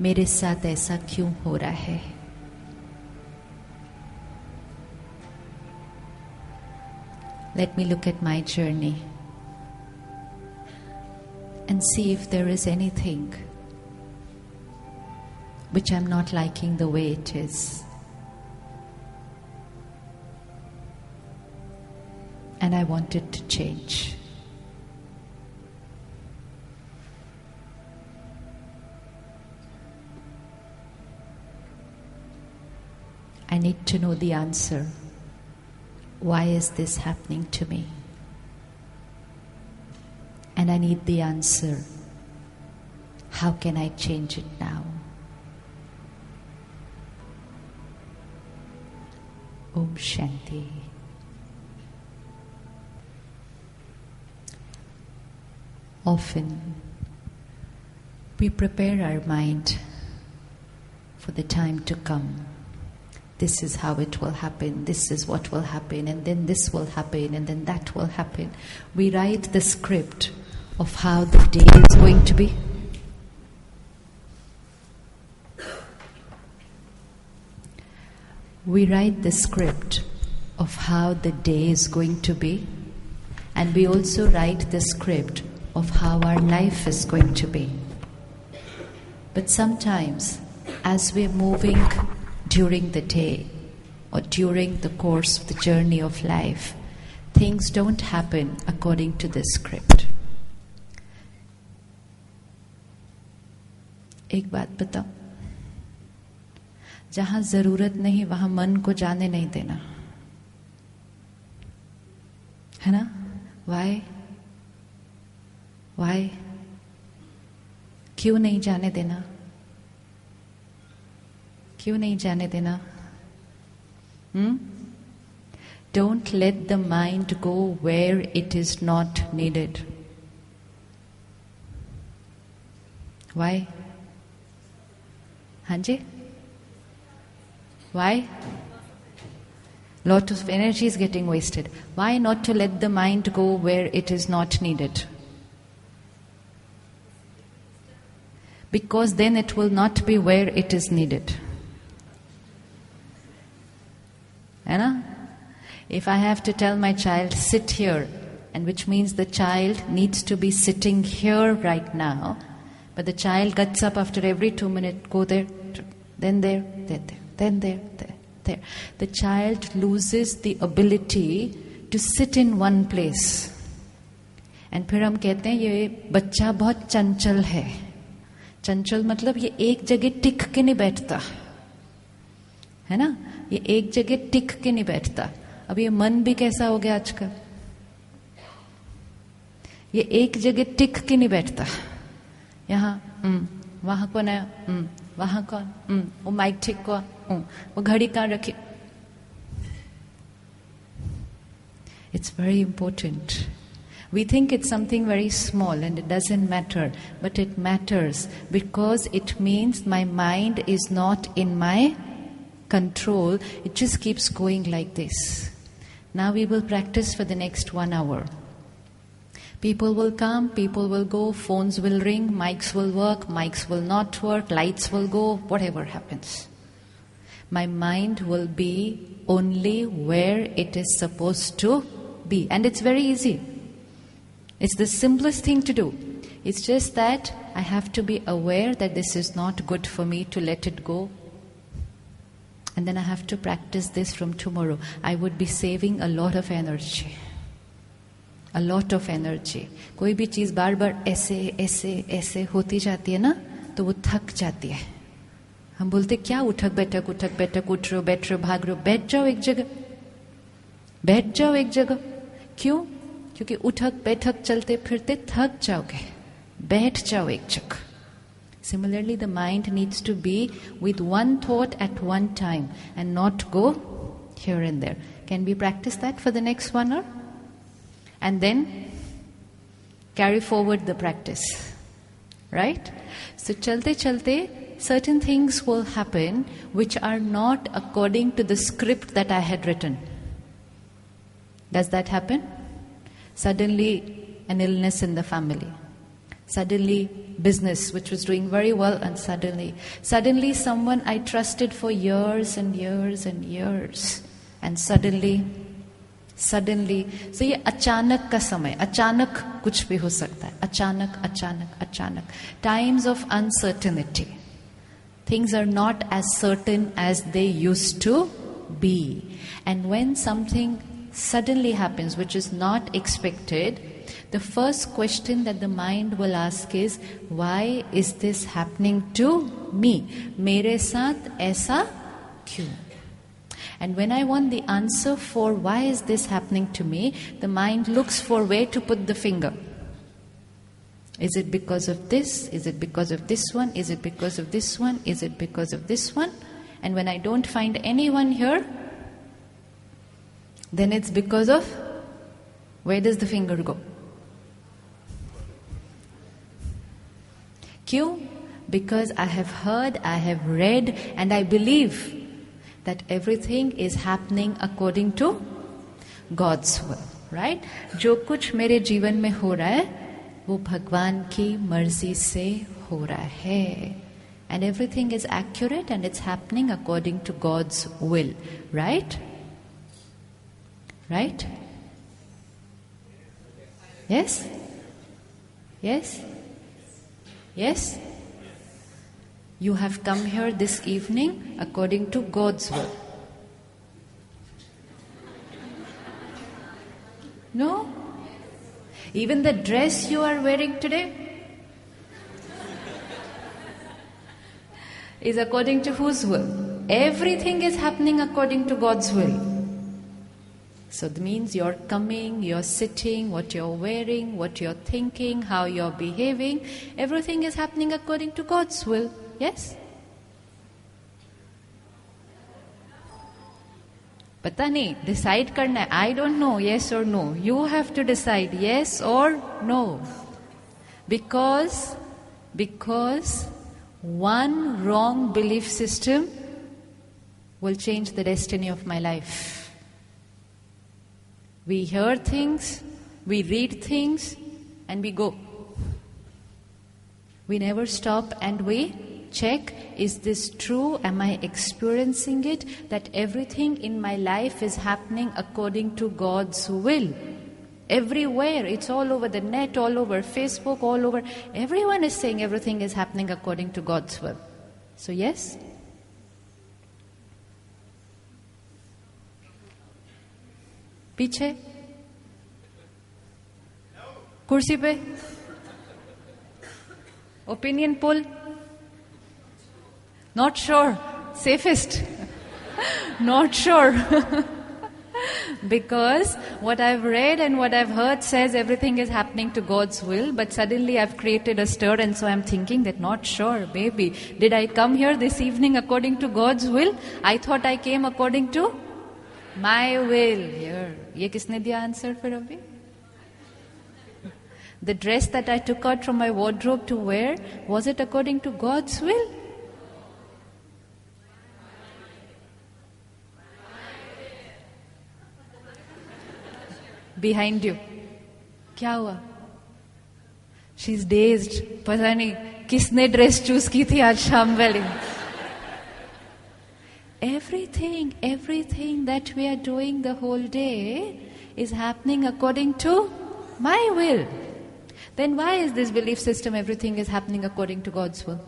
मेरे साथ ऐसा क्यों हो रहा है? Let me look at my journey and see if there is anything which I'm not liking the way it is. And I want it to change. I need to know the answer. Why is this happening to me? And I need the answer. How can I change it now? Om Shanti. Often we prepare our mind for the time to come. This is how it will happen, this is what will happen, and then this will happen, and then that will happen. We write the script of how the day is going to be. We write the script of how the day is going to be, and we also write the script of how our life is going to be. But sometimes, as we're moving during the day or during the course of the journey of life, things don't happen according to the script. एक बात बताओ, जहां जरूरत नहीं वहां मन को जाने नहीं देना, है ना? Why? Why? क्यों नहीं जाने देना? क्यों नहीं जाने देना? Don't let the mind go where it is not needed. Why? Hanji? Why? Lot of energy is getting wasted. Why not to let the mind go where it is not needed? Because then it will not be where it is needed. Anna? If I have to tell my child, sit here, and which means the child needs to be sitting here right now, but the child gets up after every 2 minutes, go there, then there, then there. The child loses the ability to sit in one place. And फिर हम कहते हैं ये बच्चा बहुत चंचल है. चंचल मतलब ये एक जगह टिक के नहीं बैठता, है ना? ये एक जगह टिक के नहीं बैठता. अब ये मन भी कैसा हो गया आजकल, ये एक जगह टिक के नहीं बैठता. यहाँ वहां कौन है, वहां कौन, वो माइक ठीक को, वो घड़ी कहाँ रखी. It's very important. We think it's something very small and it doesn't matter, but it matters because it means my mind is not in my control. It just keeps going like this. Now we will practice for the next 1 hour. People will come, people will go, phones will ring, mics will work, mics will not work, lights will go, whatever happens. My mind will be only where it is supposed to be. And it's very easy. It's the simplest thing to do. It's just that I have to be aware that this is not good for me, to let it go. And then I have to practice this from tomorrow. I would be saving a lot of energy. A lot of energy. कोई भी चीज बार बार ऐसे ऐसे ऐसे होती जाती है ना, तो वो थक जाती है. हम बोलते क्या उठक बैठक उठ रहे हो, बैठ रहे हो, भाग रहे हो. बैठ जाओ एक जगह, बैठ जाओ एक जगह. क्यों? क्योंकि उठक बैठक चलते फिरते थक जाओगे. बैठ जाओ एक जगह. Similarly, the mind needs to be with one thought at one time and not go here and there. Can we practice that for the next 1 hour? And then carry forward the practice. Right? So, chalte chalte, certain things will happen which are not according to the script that I had written. Does that happen? Suddenly, an illness in the family. Suddenly, business, which was doing very well, and suddenly someone I trusted for years and years and years, and suddenly, so ये अचानक का समय, अचानक कुछ भी हो सकता है, अचानक. Times of uncertainty. Things are not as certain as they used to be. And when something suddenly happens which is not expected, the first question that the mind will ask is, why is this happening to me? मेरे साथ ऐसा क्यों? And when I want the answer for why is this happening to me, the mind looks for where to put the finger. Is it because of this? Is it because of this one? Is it because of this one? Is it because of this one? And when I don't find anyone here, then it's because of, where does the finger go? Kyun? Because I have heard, I have read, and I believe that everything is happening according to God's will, right? जो कुछ मेरे जीवन में हो रहा है, वो भगवान की मर्जी से हो रहा है. And everything is accurate and it's happening according to God's will, right? Right? Yes? Yes? Yes? You have come here this evening according to God's will. No? Even the dress you are wearing today is according to whose will? Everything is happening according to God's will. So that means you're coming, you're sitting, what you're wearing, what you're thinking, how you're behaving, everything is happening according to God's will. Yes? पता नहीं, decide करना है. I don't know, yes or no. You have to decide, yes or no. Because one wrong belief system will change the destiny of my life. We hear things, we read things, and we go. We never stop and we check, is this true? Am I experiencing it? That everything in my life is happening according to God's will. Everywhere, it's all over the net, all over Facebook, all over. Everyone is saying everything is happening according to God's will. So yes? पीछे कुर्सी पे opinion poll not sure, safest not sure because what I've read and what I've heard says everything is happening to God's will, but suddenly I've created a stir, and so I'm thinking that not sure, maybe did I come here this evening according to God's will? I thought I came according to my will. Here, ये किसने दिया answer फिर अभी? The dress that I took out from my wardrobe to wear, was it according to God's will? Behind you. क्या हुआ? She's dazed. पता नहीं किसने ड्रेस चूज की थी आज शाम वाली. Everything that we are doing the whole day is happening according to my will. Then why is this belief system everything is happening according to God's will?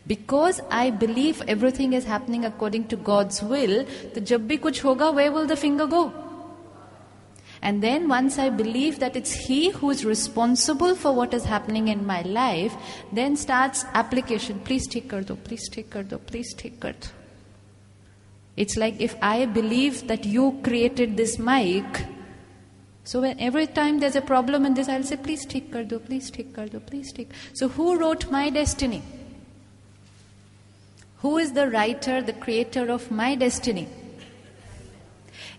Because I believe everything is happening according to God's will, तो जब भी कुछ होगा, where will the finger go? And then once I believe that it's He who is responsible for what is happening in my life, then starts application. Please take कर दो, please take कर दो, please take कर दो. It's like if I believe that you created this mic, so when every time there's a problem in this, I'll say, please take कर दो, please take कर दो, please take. So who wrote my destiny? Who is the writer, the creator of my destiny?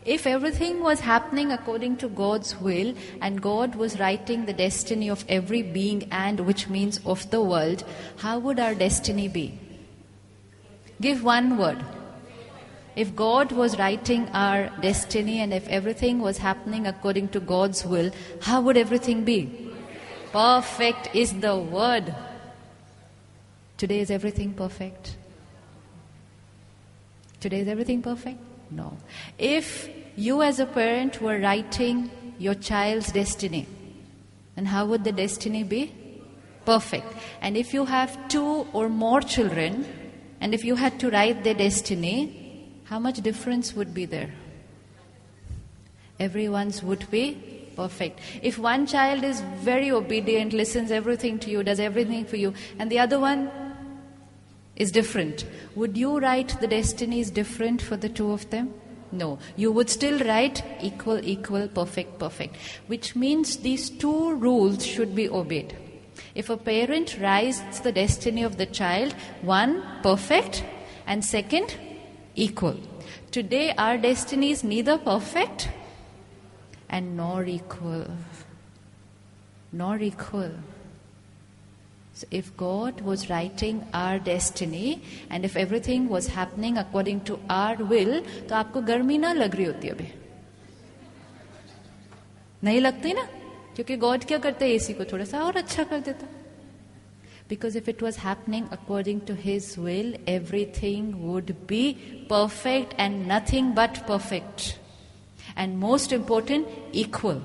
If everything was happening according to God's will and God was writing the destiny of every being and which means of the world, how would our destiny be? Give one word. If God was writing our destiny and if everything was happening according to God's will, how would everything be? Perfect is the word. Today is everything perfect? Today is everything perfect? No. If you as a parent were writing your child's destiny, then how would the destiny be? Perfect. And if you have 2 or more children, and if you had to write their destiny, how much difference would be there? Everyone's would be perfect. If one child is very obedient, listens everything to you, does everything for you, and the other one is different, would you write the destinies different for the 2 of them? No. You would still write equal, equal, perfect, perfect. Which means these 2 rules should be obeyed. If a parent writes the destiny of the child, 1, perfect, and 2, equal. Today our destiny is neither perfect and nor equal. Nor equal. So if God was writing our destiny and if everything was happening according to our will, तो आपको गर्मी ना लग रही होती अभी? नहीं लगती ना? क्योंकि गॉड क्या करता है, एसी को थोड़ा सा और अच्छा कर देता. Because if it was happening according to His will, everything would be perfect and nothing but perfect. And most important, equal.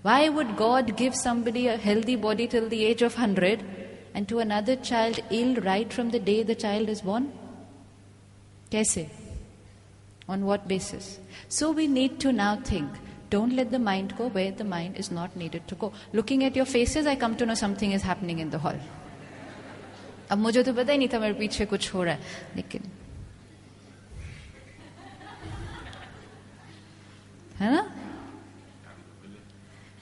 Why would God give somebody a healthy body till the age of 100 and to another child ill right from the day the child is born? Kaise? On what basis? So we need to now think. Don't let the mind go where the mind is not needed to go. Looking at your faces, I come to know something is happening in the hall. अब मुझे तो पता ही नहीं था मेरे पीछे कुछ हो रहा है, लेकिन है ना?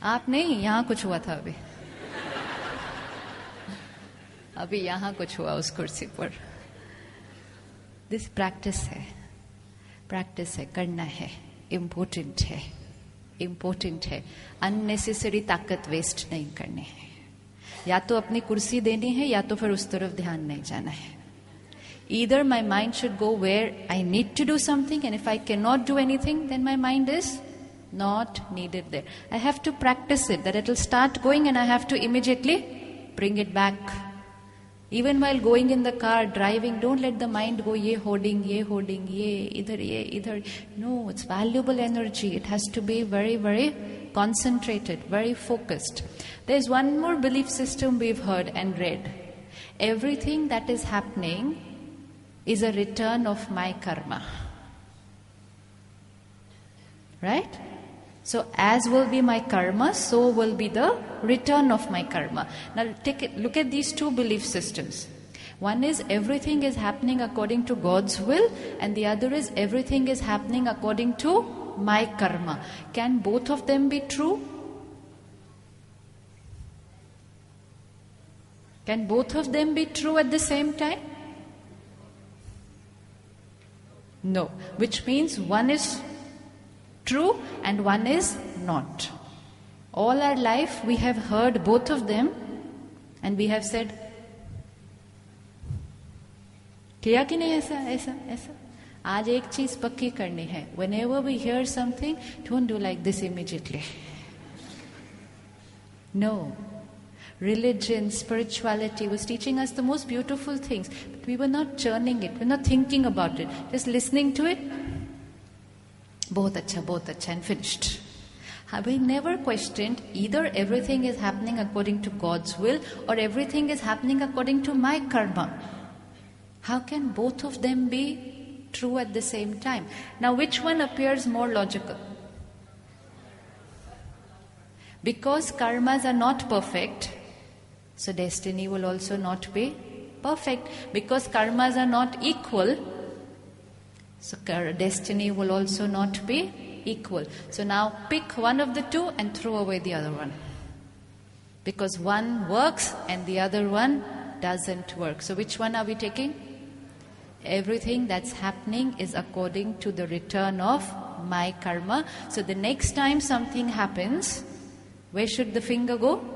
आप नहीं, यहाँ कुछ हुआ था अभी. अभी यहाँ कुछ हुआ उस कुर्सी पर. दिस प्रैक्टिस है, करना है, इम्पोर्टेंट है. अननेसेसरी ताकत वेस्ट नहीं करनी है. या तो अपनी कुर्सी देनी है या तो फिर उस तरफ ध्यान नहीं जाना है. Either my mind should go where I need to do something, and if I cannot do anything, then my mind is not needed there. I have to practice it, that it will start going and I have to immediately bring it back. Even while going in the car, driving, don't let the mind go, ye hoarding, ye, idhar. No, it's valuable energy. It has to be very, very concentrated, very focused. There's one more belief system we've heard and read. Everything that is happening is a return of my karma. Right? So as will be my karma, so will be the return of my karma. Now look at these 2 belief systems. One is everything is happening according to God's will, and the other is everything is happening according to my karma. Can both of them be true? Can both of them be true at the same time? No. Which means one is true and one is not. All our life we have heard both of them and we have said, किया कि नहीं ऐसा. आज एक चीज पक्की करनी है. Whenever we hear something, don't do like this immediately. No. Religion, spirituality was teaching us the most beautiful things, but we were not churning it, we were not thinking about it, just listening to it. बहुत अच्छा, and finished. We never questioned either everything is happening according to God's will or everything is happening according to my karma. How can both of them be true at the same time? Now, which one appears more logical? Because karmas are not perfect, so destiny will also not be perfect. Because karmas are not equal, so destiny will also not be equal. So now pick one of the 2 and throw away the other one. Because one works and the other one doesn't work. So which one are we taking? Everything that's happening is according to the return of my karma. So the next time something happens, where should the finger go?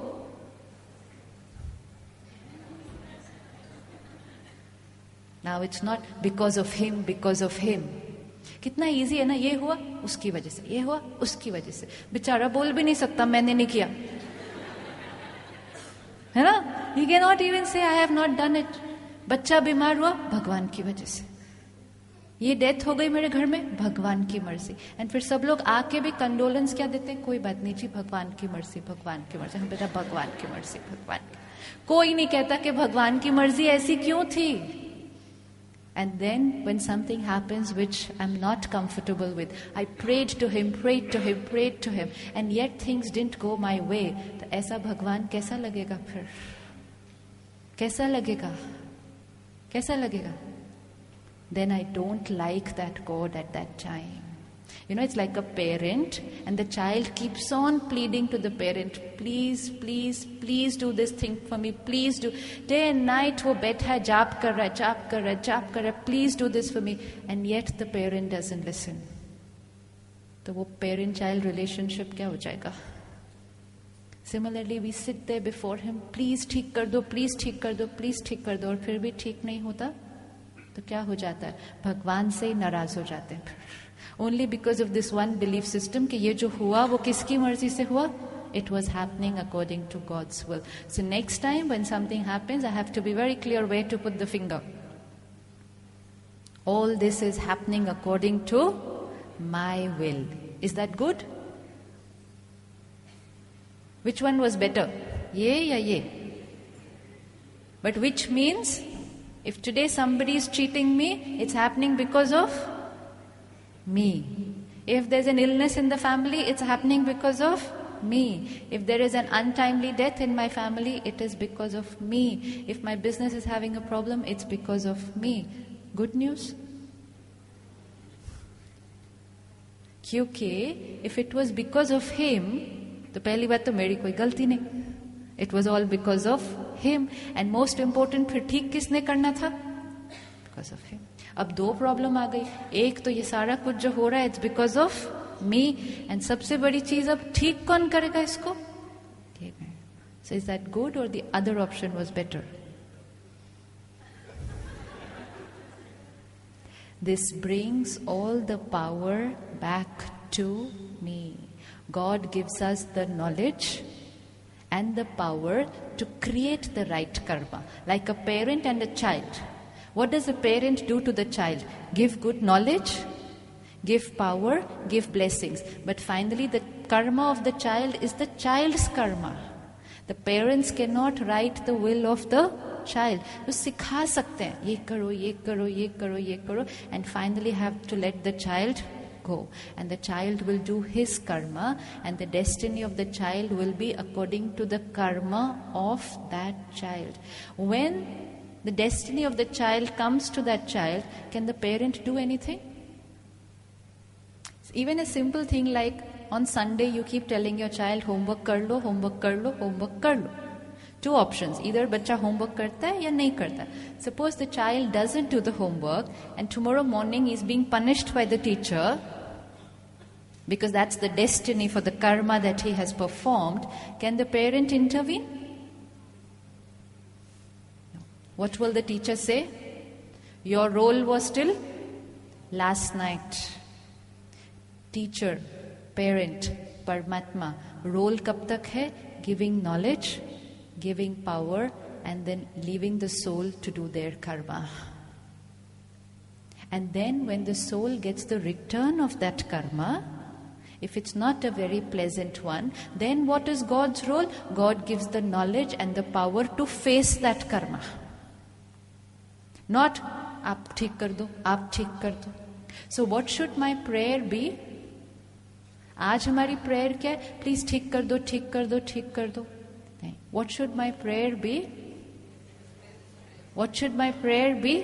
Now it's not because of him. कितना easy है ना, ये हुआ उसकी वजह से, ये हुआ उसकी वजह से. बेचारा बोल भी नहीं सकता मैंने नहीं किया. है ना? He cannot even say I have not done it. बच्चा बीमार हुआ, भगवान की वजह से. ये डेथ हो गई मेरे घर में, भगवान की मर्जी. एंड फिर सब लोग आके भी कंडोलेंस क्या देते हैं? कोई बात नहीं जी, भगवान की मर्जी, भगवान की मर्जी. हम बेटा भगवान की मर्जी, भगवान की. कोई नहीं कहता कि भगवान की मर्जी ऐसी क्यों थी. And then when something happens which I'm not comfortable with, I prayed to him, and yet things didn't go my way. तो ऐसा भगवान कैसा लगेगा फिर? कैसा लगेगा? कैसा लगेगा? Then I don't like that God at that time. You know, it's like a parent and the child keeps on pleading to the parent, please, please, please do this thing for me, please do. Day and night वो बैठा है, जाप कर रहा है, जाप कर रहा है, जाप कर रहा है, please do this for me. And yet the parent doesn't listen. तो वो parent-child relationship क्या हो जाएगा? Similarly, we sit there before him, please ठीक कर दो, please ठीक कर दो, please ठीक कर दो, और फिर भी ठीक नहीं होता, तो क्या हो जाता है? भगवान से ही नाराज हो जाते हैं. Only because of this one belief system कि ये जो हुआ वो किसकी मर्जी से हुआ? It was happening according to God's will. So next time when something happens, I have to be very clear where to put the finger. All this is happening according to my will. Is that good? Which one was better? Ye ya ye? But which means, if today somebody is cheating me, it's happening because of me. If there's an illness in the family, it's happening because of me. If there is an untimely death in my family, it is because of me. If my business is having a problem, it's because of me. Good news? क्योंकि if it was because of him, तो पहली बात तो मेरी कोई गलती नहीं. It was all because of him. And most important, फिर ठीक किसने करना था? Because of him. अब दो प्रॉब्लम आ गई. एक तो ये सारा कुछ जो हो रहा है, it's because of me. And सबसे बड़ी चीज, अब ठीक कौन करेगा इसको? So is that good or the other option was better? This brings all the power back to me. God gives us the knowledge and the power to create the right karma. Like a parent and a child. What does a parent do to the child? Give good knowledge, give power, give blessings. But finally the karma of the child is the child's karma. The parents cannot write the will of the child. तो सिखा सकते हैं, ये करो, ये करो, ये करो, ये करो, and finally have to let the child go. And the child will do his karma, and the destiny of the child will be according to the karma of that child. When the destiny of the child comes to that child, can the parent do anything? Even a simple thing like on Sunday you keep telling your child, homework kar lo, homework kar lo, homework kar lo. Two options, either बच्चा homework करता है या नहीं करता. Suppose the child doesn't do the homework and tomorrow morning he is being punished by the teacher because that's the destiny for the karma that he has performed. Can the parent intervene? No. What will the teacher say? Your role was till last night. Teacher, parent, Paramatma, role कब तक है? Giving knowledge, giving power, and then leaving the soul to do their karma. And then when the soul gets the return of that karma, if it's not a very pleasant one, then what is God's role? God gives the knowledge and the power to face that karma. Not, aap theek kar do, aap theek kar do. So what should my prayer be? आज हमारी prayer क्या है? Please ठीक कर दो, ठीक कर दो, ठीक कर दो. What should my prayer be? What should my prayer be?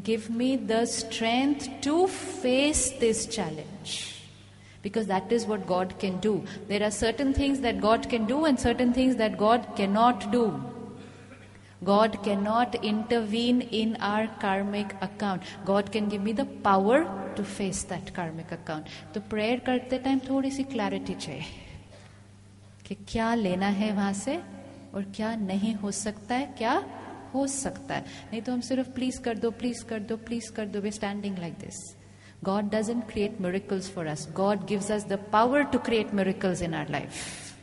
Give me the strength to face this challenge. Because that is what God can do. There are certain things that God can do and certain things that God cannot do. God cannot intervene in our karmic account. God can give me the power to face that karmic account. तो prayer करते time थोड़ी सी clarity चाहिए कि क्या लेना है वहां से और क्या नहीं हो सकता है, क्या हो सकता है. नहीं तो हम सिर्फ प्लीज कर दो, प्लीज कर दो, प्लीज कर दो. We're standing like this. God doesn't create miracles for us. God gives us the power to create miracles in our life.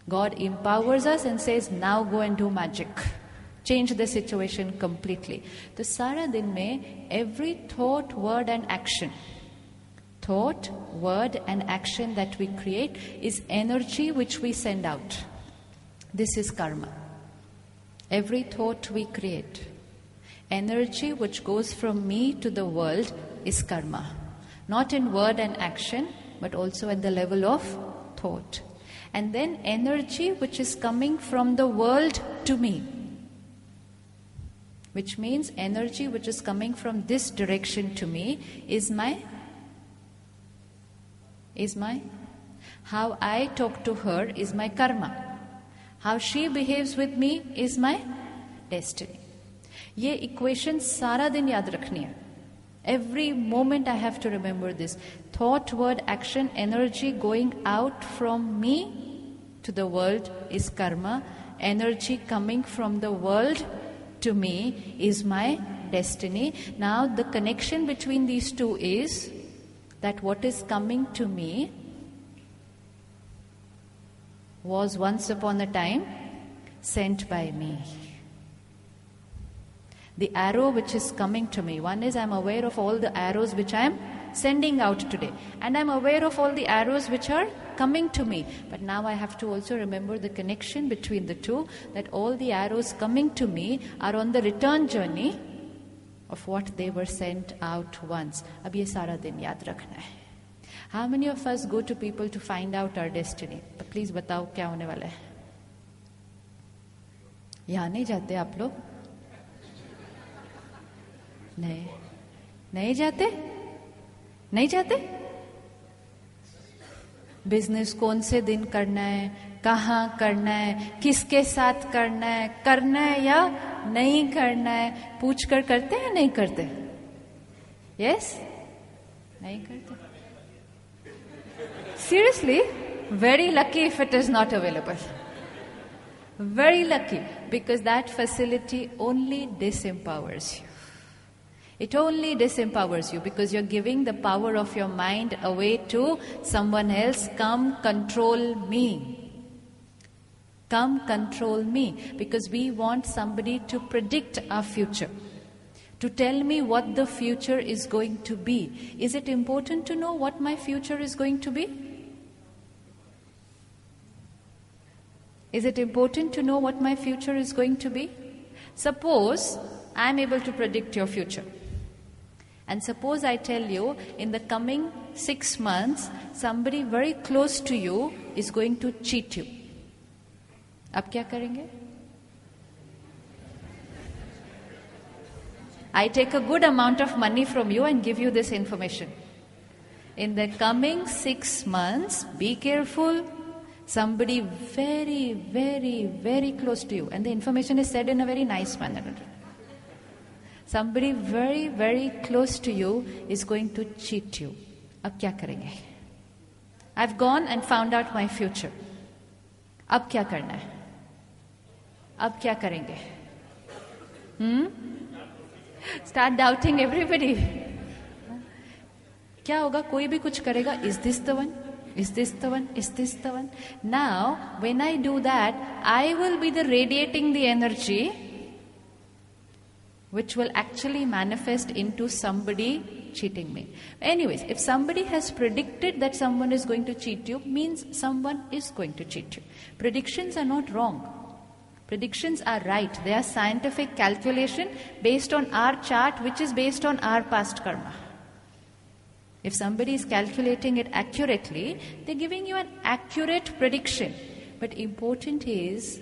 God empowers us and says, now go and do magic. Change the situation completely. तो सारा दिन में every thought, word and action, thought, word and action that we create is energy which we send out. This is karma. Every thought we create, energy which goes from me to the world is karma. Not in word and action, but also at the level of thought. And then energy which is coming from the world to me. Which means energy which is coming from this direction to me is my how I talk to her is my karma. How she behaves with me is my destiny. ये equation सारा दिन याद रखनी है. Every moment I have to remember this. Thought, word, action, energy going out from me to the world is karma. Energy coming from the world to me is my destiny. Now the connection between these two is that what is coming to me was once upon a time sent by me. The arrow which is coming to me, one is I'm aware of all the arrows which I am sending out today, and I'm aware of all the arrows which are coming to me. But now I have to also remember the connection between the two, that all the arrows coming to me are on the return journey of what they were sent out once. अब ये सारा दिन याद रखना है. How many of us go to people to find out our destiny? But please बताओ क्या होने वाला है. यहाँ नहीं जाते आप लोग? नहीं जाते? नहीं जाते? बिजनेस कौन से दिन करना है, कहाँ करना है, किसके साथ करना है या नहीं करना है, पूछ कर करते हैं नहीं करते? यस? नहीं करते. Seriously, very lucky if it is not available. Very lucky, because that facility only disempowers you. It only disempowers you because you're giving the power of your mind away to someone else. Come control me. Come control me. Because we want somebody to predict our future. To tell me what the future is going to be. Is it important to know what my future is going to be? Is it important to know what my future is going to be? Suppose I'm able to predict your future. And suppose I tell you, in the coming 6 months, somebody very close to you is going to cheat you. अब क्या करेंगे? I take a good amount of money from you and give you this information. In the coming 6 months, be careful. Somebody very, very, very close to you. And the information is said in a very nice manner. Somebody very, very close to you is going to cheat you. अब क्या करेंगे? I've gone and found out my future. अब क्या करना है? अब क्या करेंगे? Start doubting everybody. क्या होगा? कोई भी कुछ करेगा. Is this the one? Is this the one? Is this the one? Now, when I do that, I will be the radiating the energy which will actually manifest into somebody cheating me. Anyways, if somebody has predicted that someone is going to cheat you, means someone is going to cheat you. Predictions are not wrong. Predictions are right. They are scientific calculation based on our chart, which is based on our past karma. If somebody is calculating it accurately, they're giving you an accurate prediction. But important is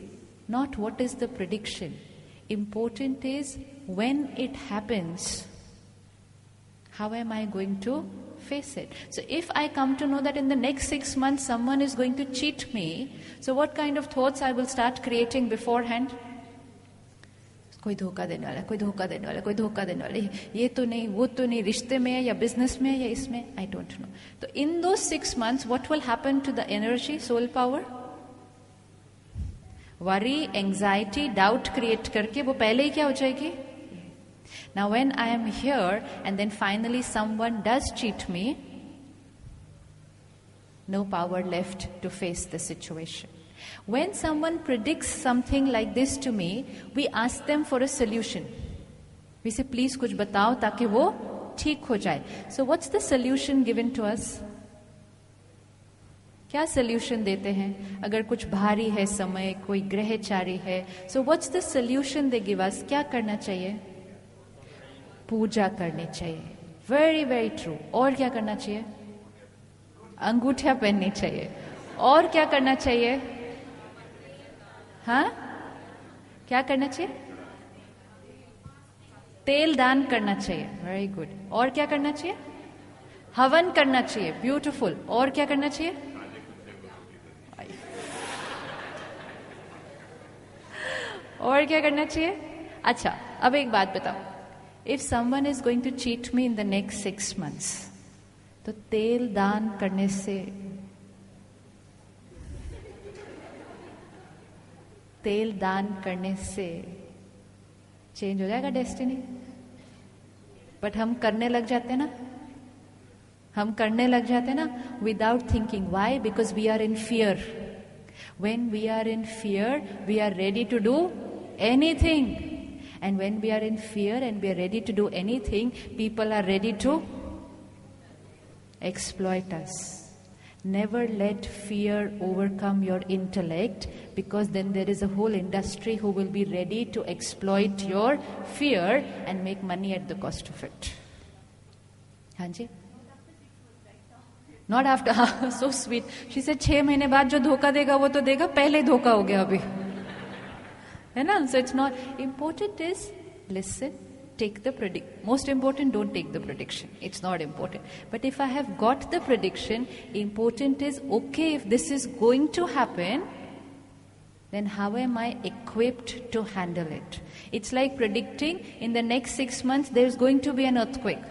not what is the prediction. Important is when it happens, how am I going to face it? So if I come to know that in the next 6 months someone is going to cheat me, so what kind of thoughts I will start creating beforehand? कोई धोखा देने वाला, कोई धोखा देने वाला, कोई धोखा देने वाला, ये तो नहीं, वो तो नहीं, रिश्ते में है या बिजनेस में है या इसमें, I don't know. So in those 6 months, what will happen to the energy, soul power? Worry, anxiety, doubt create करके वो पहले ही क्या हो जाएगी? Now when I am here and then finally someone does cheat me, no power left to face the situation. When someone predicts something like this to me, we ask them for a solution. We say, please कुछ बताओ ताकि वो ठीक हो जाए. So what's the solution given to us? क्या solution देते हैं? अगर कुछ भारी है समय, कोई ग्रहचारी है, so what's the solution they give us? क्या करना चाहिए? पूजा करनी चाहिए. Very very true. और क्या करना चाहिए? अंगूठियां पहननी चाहिए. और क्या करना चाहिए? हाँ, क्या करना चाहिए? तेल दान करना चाहिए. Very good. और क्या करना चाहिए? हवन करना चाहिए. ब्यूटिफुल. और क्या करना चाहिए? और क्या करना चाहिए? अच्छा, अब एक बात बताओ. If someone is going to cheat me in the next 6 months, तो तेल दान करने से चेंज हो जाएगा डेस्टिनी? बट हम करने लग जाते ना, without thinking. Why? Because we are in fear. When we are in fear, we are ready to do anything. And when we are in fear and we are ready to do anything, people are ready to exploit us. Never let fear overcome your intellect, because then there is a whole industry who will be ready to exploit your fear and make money at the cost of it. Hanji? Not after. So sweet. She said 6 महीने बाद जो धोखा देगा वो तो देगा, पहले ही धोखा हो गया अभी. है ना? So it's not important. Is listen, take the most important, don't take the prediction. It's not important. But if I have got the prediction, important is, okay, if this is going to happen, then how am I equipped to handle it? It's like predicting in the next 6 months there's going to be an earthquake.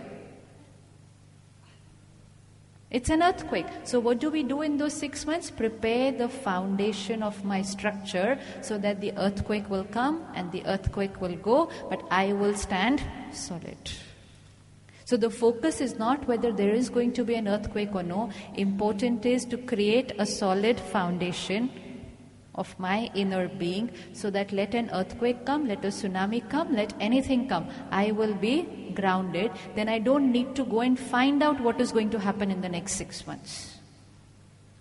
It's an earthquake. So what do we do in those 6 months? Prepare the foundation of my structure so that the earthquake will come and the earthquake will go, but I will stand solid. So the focus is not whether there is going to be an earthquake or no. Important is to create a solid foundation of my inner being, so that let an earthquake come, let a tsunami come, let anything come, I will be grounded. Then I don't need to go and find out what is going to happen in the next 6 months.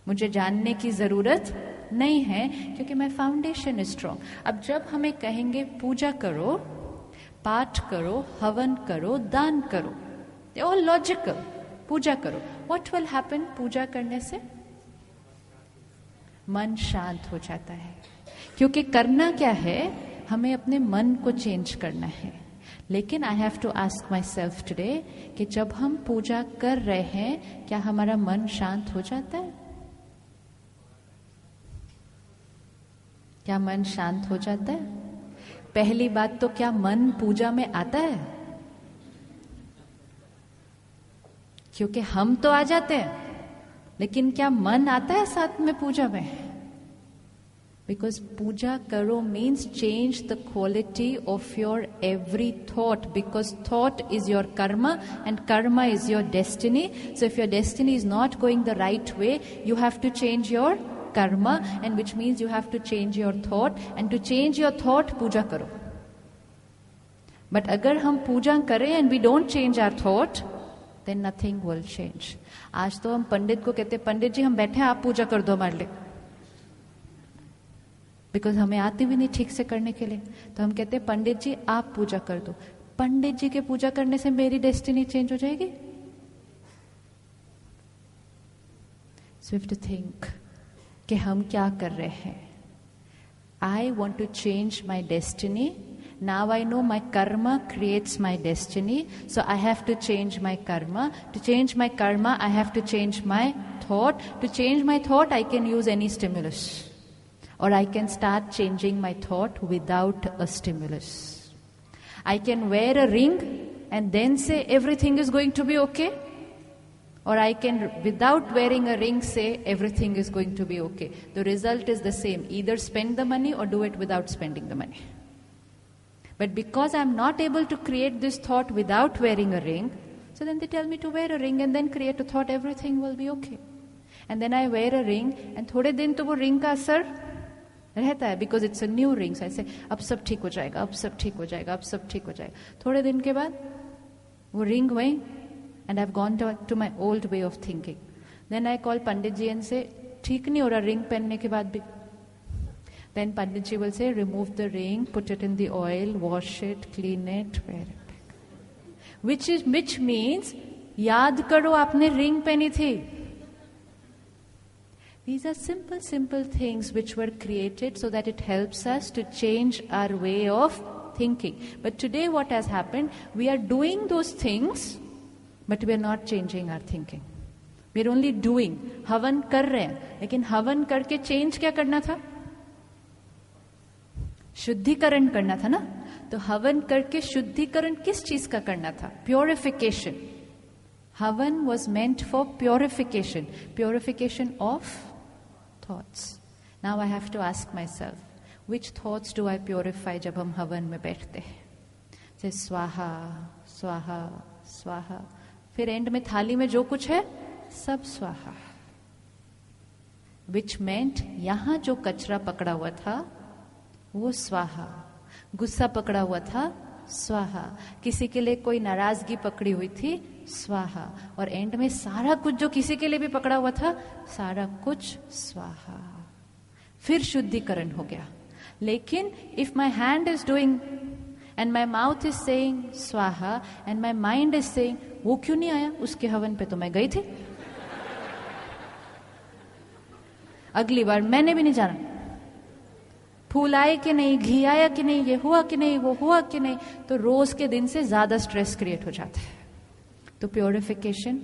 मुझे जानने की जरूरत नहीं है, क्योंकि my foundation is strong. अब जब हमें कहेंगे पूजा करो, पाठ करो, हवन करो, दान करो, they all logical. पूजा करो. What will happen पूजा करने से? मन शांत हो जाता है. क्योंकि करना क्या है? हमें अपने मन को चेंज करना है. लेकिन I have to ask my self today कि जब हम पूजा कर रहे हैं, क्या हमारा मन शांत हो जाता है? क्या मन शांत हो जाता है? पहली बात तो, क्या मन पूजा में आता है? क्योंकि हम तो आ जाते हैं, लेकिन क्या मन आता है साथ में पूजा में? Because puja karo means change the quality of your every thought, because thought is your karma and karma is your destiny. So if your destiny is not going the right way, you have to change your karma, and which means you have to change your thought, and to change your thought, puja karo. But agar hum puja kare and we don't change our thought, then nothing will change. आज तो हम पंडित को कहते, पंडित जी हम बैठे हैं, आप पूजा कर दो हमारे लिए. बिकॉज हमें आती भी नहीं ठीक से करने के लिए, तो हम कहते हैं पंडित जी आप पूजा कर दो. पंडित जी के पूजा करने से मेरी डेस्टिनी चेंज हो जाएगी? सो हैव टू थिंक कि हम क्या कर रहे हैं. I want to change my destiny. Now I know my karma creates my destiny, so I have to change my karma. To change my karma, I have to change my thought. To change my thought, I can use any stimulus. Or I can start changing my thought without a stimulus. I can wear a ring and then say everything is going to be okay. Or I can, without wearing a ring, say everything is going to be okay. The result is the same. Either spend the money or do it without spending the money. But because I'm not able to create this thought without wearing a ring, so then they tell me to wear a ring and then create a thought, everything will be okay. And then I wear a ring and थोड़े दिन तो वो ring का असर रहता है, because it's a new ring. So ऐसे अब सब ठीक हो जाएगा, अब सब ठीक हो जाएगा, अब सब ठीक हो जाएगा. थोड़े दिन के बाद वो रिंग वही, and I have gone to my old way of thinking. Then I call Pandit ji and say ठीक नहीं हो रहा रिंग पहनने के बाद भी. Then Pandit ji will say remove the ring, put it in the oil, wash it, clean it, wear it. Which means याद करो आपने रिंग पहनी थी. These are simple things which were created so that it helps us to change our way of thinking. But today what has happened, we are doing those things, but we are not changing our thinking. We are only doing. हवन कर रहे हैं, लेकिन हवन करके change क्या करना था? शुद्धिकरण करना था ना. तो हवन करके शुद्धिकरण किस चीज का करना था? प्योरिफिकेशन. हवन was meant for purification. Purification of thoughts. Now I have to ask myself, which thoughts do I purify जब हम हवन में बैठते हैं? जैसे स्वाहा स्वाहा स्वाहा, फिर एंड में थाली में जो कुछ है सब स्वाहा. Which meant यहाँ जो कचरा पकड़ा हुआ था वो स्वाहा, गुस्सा पकड़ा हुआ था स्वाहा, किसी के लिए कोई नाराजगी पकड़ी हुई थी स्वाहा, और एंड में सारा कुछ जो किसी के लिए भी पकड़ा हुआ था सारा कुछ स्वाहा. फिर शुद्धिकरण हो गया. लेकिन if my hand is doing and my mouth is saying स्वाहा and my mind is saying वो क्यों नहीं आया, उसके हवन पे तो मैं गई थी, अगली बार मैंने भी नहीं जाना, फूल आए कि नहीं, घी आया कि नहीं, ये हुआ कि नहीं, वो हुआ कि नहीं. तो रोज के दिन से ज्यादा स्ट्रेस क्रिएट हो जाता है. तो प्योरिफिकेशन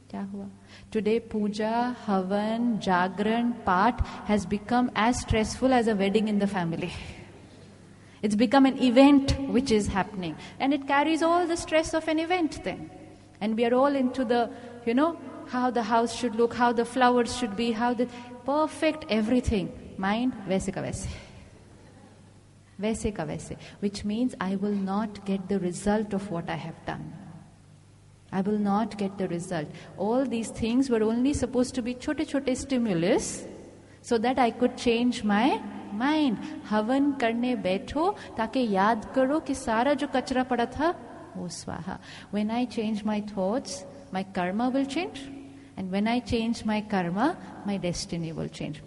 क्या हुआ? Today Puja, havan, jagran, path has become as stressful as a wedding in the family. It's become an event which is happening, and it carries all the stress of an event then. And we are all into the, how the house should look, how the flowers should be, how the perfect everything. Mind वैसे का वैसे, वैसे का वैसे, which means I will not get the result of what I have done. I will not get the result. All these things were only supposed to be छोटे-छोटे stimulus so that I could change my mind. हवन करने बैठो ताकि याद करो कि सारा जो कचरा पड़ा था वो स्वाहा. When I change my thoughts, my karma will change, and when I change my karma, my destiny will change.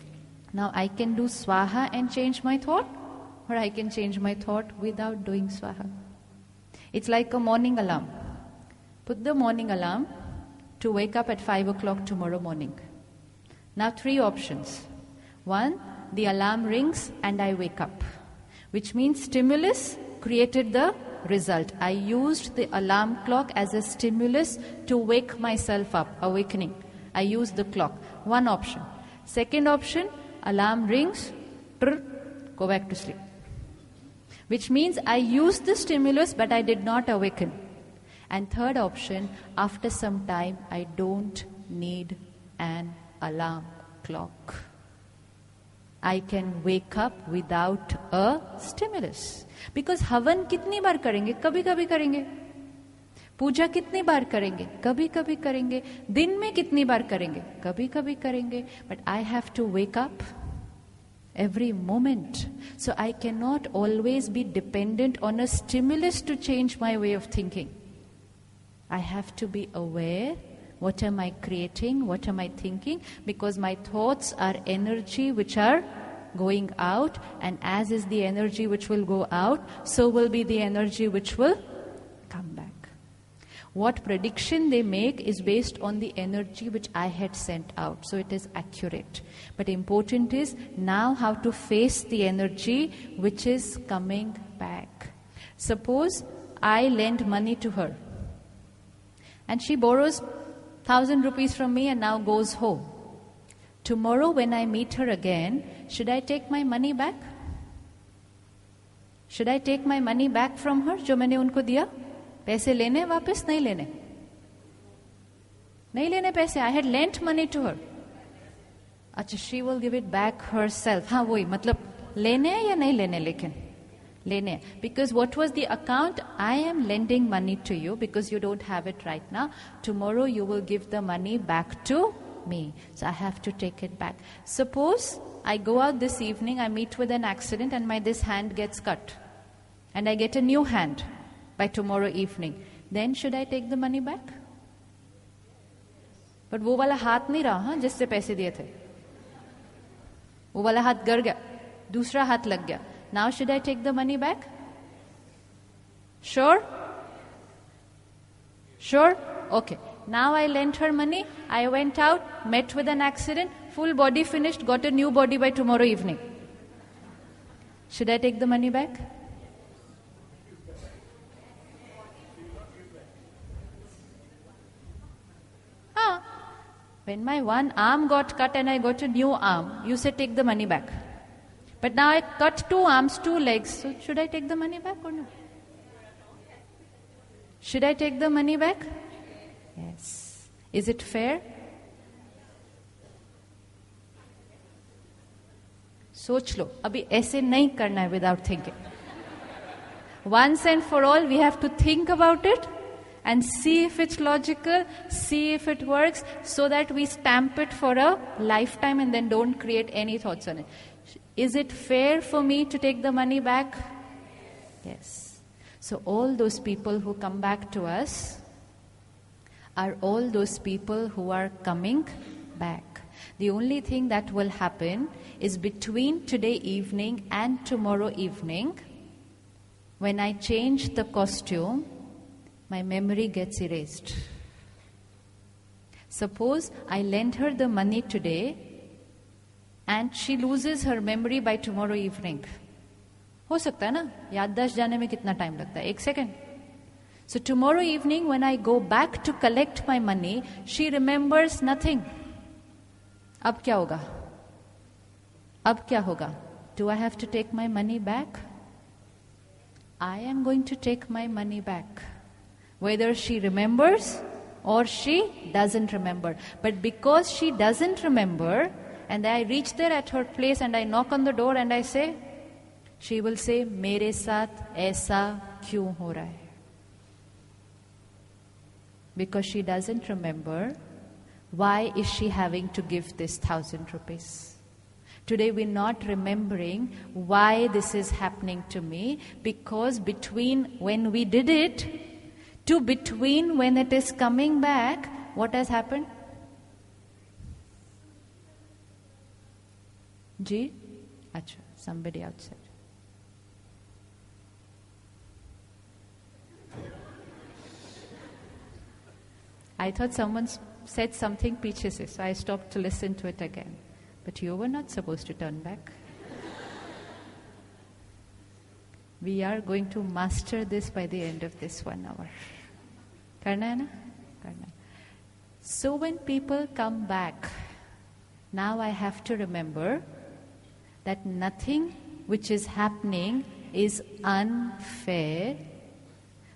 Now I can do swaha and change my thought, or I can change my thought without doing swaha. It's like a morning alarm. Put the morning alarm to wake up at 5 o'clock tomorrow morning. Now 3 options. 1, the alarm rings and I wake up, which means stimulus created the result. I used the alarm clock as a stimulus to wake myself up, awakening. I used the clock. One option. Second option, alarm rings, go back to sleep. Which means I used the stimulus but I did not awaken. And third option, after some time, I don't need an alarm clock. I can wake up without a stimulus. Because हवन कितनी बार करेंगे? कभी कभी करेंगे. पूजा कितनी बार करेंगे? कभी कभी करेंगे. दिन में कितनी बार करेंगे? कभी कभी करेंगे. But I have to wake up every moment. So I cannot always be dependent on a stimulus to change my way of thinking. I have to be aware, what am I creating, what am I thinking, because my thoughts are energy which are going out, and as is the energy which will go out, so will be the energy which will come back. What prediction they make is based on the energy which I had sent out, so it is accurate. But important is now how to face the energy which is coming back. Suppose I lend money to her, and she borrows 1,000 rupees from me and now goes home. Tomorrow when I meet her again, should I take my money back? Should I take my money back from her जो मैंने उनको दिया? पैसे लेने वापस? नहीं लेने. नहीं लेने पैसे. I had lent money to her. अच्छा, she will give it back herself. हाँ वही, मतलब लेने या नहीं लेने, लेकिन लेने. Because what was the account? I am lending money to you because you don't have it right now. Tomorrow you will give the money back to me. So I have to take it back. Suppose I go out this evening, I meet with an accident and this hand gets cut. And I get a new hand by tomorrow evening. Then should I take the money back? But वो वाला हाथ नहीं रहा हाँ जिससे पैसे दिए थे. वो वाला हाथ गर गया, दूसरा हाथ लग गया. Now should I take the money back? Sure? Sure? Okay. Now I lent her money, I went out, met with an accident, full body finished, got a new body by tomorrow evening. Should I take the money back? When my one arm got cut and I got a new arm, you said take the money back. But now I cut 2 arms, 2 legs, so should I take the money back or no? Should I take the money back? Yes. Is it fair? सोच लो, अभी ऐसे नहीं करना है without thinking. Once and for all, we have to think about it and see if it's logical, see if it works, so that we stamp it for a lifetime and then don't create any thoughts on it. Is it fair for me to take the money back? Yes. So all those people who come back to us are all those people who are coming back. The only thing that will happen is between today evening and tomorrow evening, when I change the costume, my memory gets erased. Suppose I lend her the money today and she loses her memory by tomorrow evening. हो सकता है ना, याददाश्त जाने में कितना time लगता है? 1 second. So tomorrow evening when I go back to collect my money, she remembers nothing. अब क्या होगा? अब क्या होगा? Do I have to take my money back? I am going to take my money back. Whether she remembers or she doesn't remember. But because she doesn't remember, and I reach there at her place and I knock on the door and I say, she will say, मेरे साथ ऐसा क्यों हो रहा है? Because she doesn't remember, why is she having to give this 1,000 rupees? Today we're not remembering why this is happening to me, because between when we did it to between when it is coming back, what has happened? Ji? Acha, somebody outside. I thought someone said something पीछे से, so I stopped to listen to it again. But you were not supposed to turn back. We are going to master this by the end of this 1 hour. करना है ना? करना. So when people come back, now I have to remember that nothing which is happening is unfair.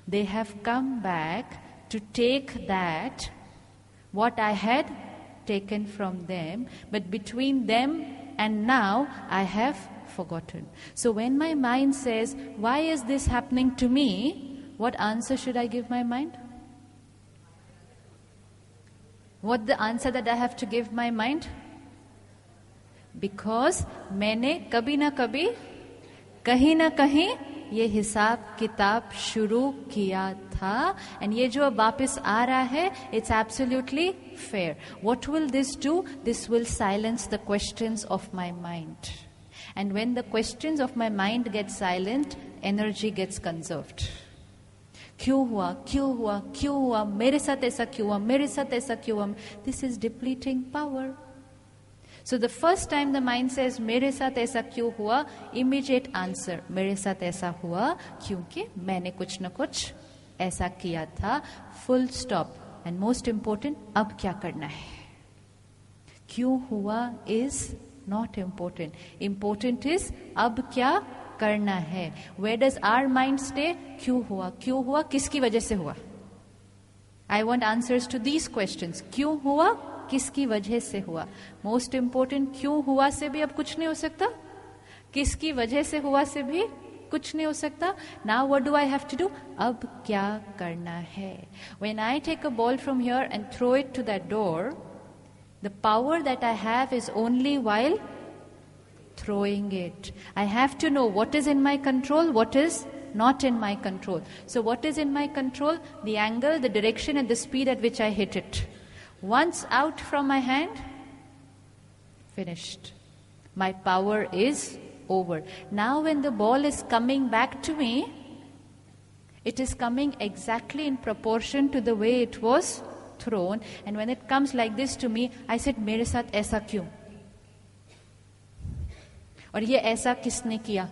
They have come back to take that, what I had taken from them, but between them and now I have forgotten. So when my mind says, why is this happening to me? What answer should I give my mind? What the answer that I have to give my mind? Because मैंने कभी ना कभी कहीं ना कहीं ये हिसाब किताब शुरू किया था, and ये जो अब वापस आ रहा है, it's absolutely fair. What will this do? This will silence the questions of my mind. And when the questions of my mind get silent, energy gets conserved. क्यों हुआ, क्यों हुआ, क्यों हुआ, मेरे साथ ऐसा क्यों हुआ, मेरे साथ ऐसा क्यों हुआ? This is depleting power. So the first time the mind says, मेरे साथ ऐसा क्यों हुआ, immediate answer, मेरे साथ ऐसा हुआ क्योंकि मैंने कुछ न कुछ ऐसा किया था, full stop. And most important, अब क्या करना है? क्यों हुआ is not important. Important is अब क्या करना है. Where does our mind stay? क्यों हुआ, किसकी वजह से हुआ? I want answers to these questions. क्यों हुआ, किसकी वजह से हुआ? मोस्ट इम्पोर्टेंट, क्यों हुआ से भी अब कुछ नहीं हो सकता, किसकी वजह से हुआ से भी कुछ नहीं हो सकता. Now what do I have to do? अब क्या करना है? When I take a ball from here and throw it to that door, The power that I have is only while throwing it. I have to know what is in my control, what is not in my control. So what is in my control? The angle, the direction, and the speed at which I hit it. Once out from my hand, finished. My power is over. Now when the ball is coming back to me, it is coming exactly in proportion to the way it was thrown. And when it comes like this to me, I said, मेरे साथ ऐसा क्यों? और ये ऐसा किसने किया?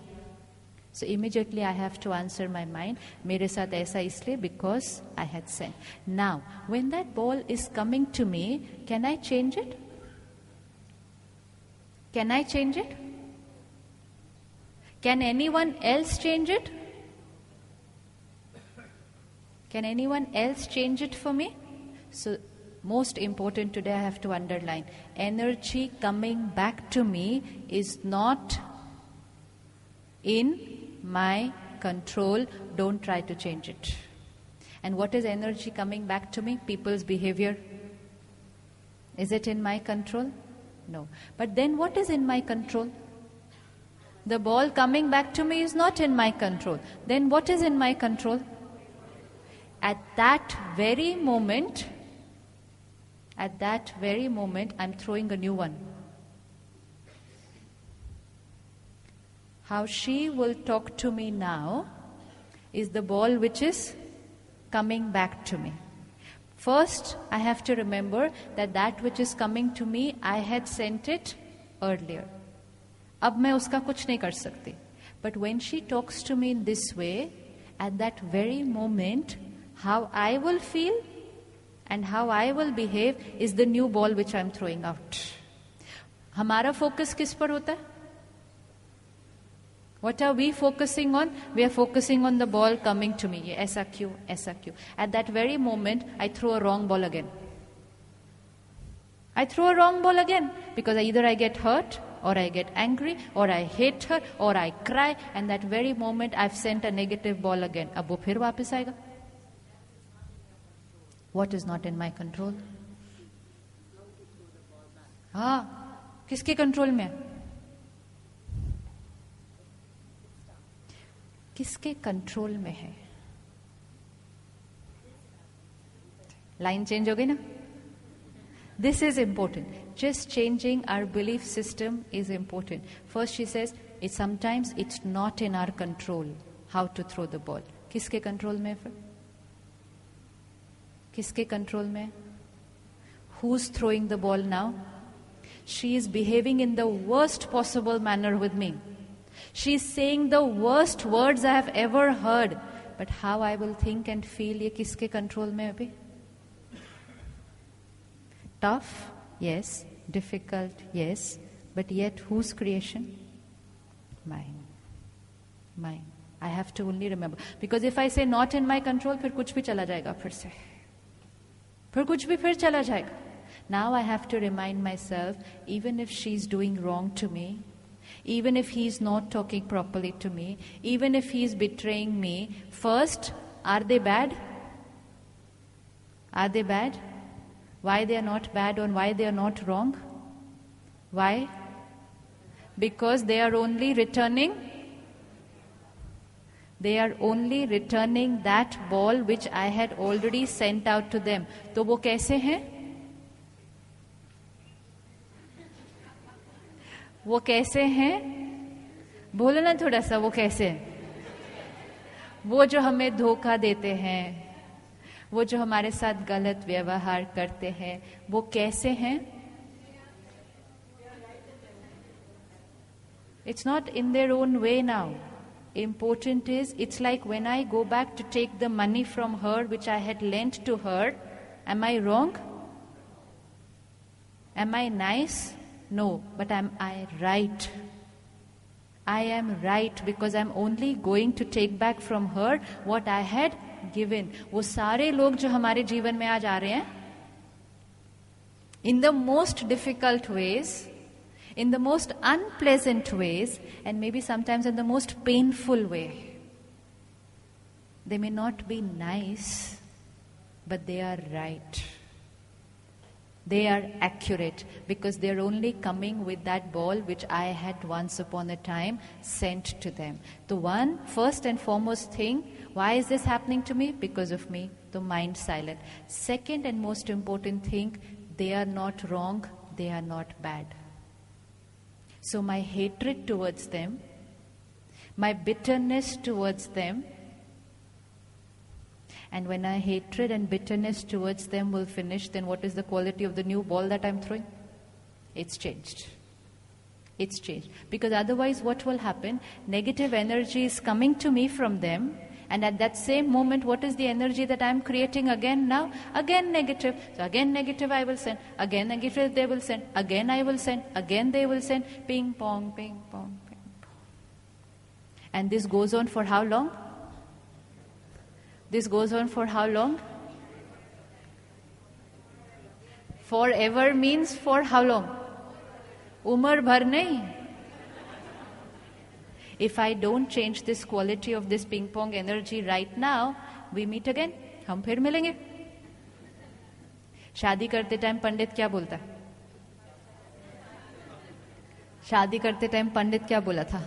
So immediately I have to answer my mind, मेरे साथ ऐसा इसलिए because I had sinned. Now, when that ball is coming to me, can I change it? Can I change it? Can anyone else change it? Can anyone else change it for me? So, most important today I have to underline, energy coming back to me is not in my control. Don't try to change it. And what is energy coming back to me? People's behavior. Is it in my control? No. But then what is in my control? The ball coming back to me is not in my control. Then what is in my control? At that very moment, I'm throwing a new one. How she will talk to me now is the ball which is coming back to me. First, I have to remember that which is coming to me, I had sent it earlier. अब मैं उसका कुछ नहीं कर सकती. But when she talks to me in this way, at that very moment, how I will feel and how I will behave is the new ball which I'm throwing out. हमारा focus किस पर होता है? What are we focusing on? We are focusing on the ball coming to me. ये ऐसा क्यों? ऐसा क्यों? At that very moment, I throw a wrong ball again. I throw a wrong ball again because either I get hurt or I get angry or I hate her or I cry, and that very moment I've sent a negative ball again. अब वो फिर वापस आएगा. What is not in my control? हाँ, किसके control में है? किसके कंट्रोल में है? लाइन चेंज हो गई ना? This is important. Just changing our belief system is important. First she says, sometimes it's not in our control how to throw the ball. किसके कंट्रोल में है फिर? किसके कंट्रोल में है? Who's throwing the ball now? She is behaving in the worst possible manner with me. She is saying the worst words I have ever heard. But how I will think and feel, ये किसके control में है अभी? Tough, yes. Difficult, yes. But yet, whose creation? Mine. Mine. I have to only remember. Because if I say not in my control, फिर कुछ भी चला जाएगा फिर से. फिर कुछ भी फिर चला जाएगा. Now I have to remind myself, even if she's doing wrong to me, even if he's not talking properly to me, even if he's betraying me, first, are they bad? Are they bad? Why they are not bad or why they are not wrong? Why? Because they are only returning that ball which I had already sent out to them. तो वो कैसे हैं? वो कैसे हैं? बोलो ना थोड़ा सा, वो कैसे हैं? वो जो हमें धोखा देते हैं, वो जो हमारे साथ गलत व्यवहार करते हैं, वो कैसे हैं? It's not in their own way now. Important is, it's like when I go back to take the money from her which I had lent to her, am I wrong? Am I nice? No, but am I right? I am right because I'm only going to take back from her what I had given. वो सारे लोग जो हमारे जीवन में आज आ रहे हैं, in the most difficult ways, in the most unpleasant ways, and maybe sometimes in the most painful way. They may not be nice, but they are right. They are accurate because they are only coming with that ball which I had once upon a time sent to them. The one first and foremost thing, why is this happening to me? Because of me. The mind silent. Second and most important thing, they are not wrong, they are not bad. So my hatred towards them, my bitterness towards them, and when our hatred and bitterness towards them will finish, then what is the quality of the new ball that I'm throwing? It's changed. It's changed. Because otherwise what will happen? Negative energy is coming to me from them, and at that same moment, what is the energy that I'm creating again now? Again negative. So again negative I will send. Again negative they will send. Again I will send. Again they will send. Ping pong, ping pong, ping pong. And this goes on for how long? This goes on for how long? Forever means for how long? Umar bhar nahi. If I don't change this quality of this ping pong energy right now, we meet again. हम फिर मिलेंगे. शादी करते time पंडित क्या बोलता है? शादी करते टाइम पंडित क्या बोला था?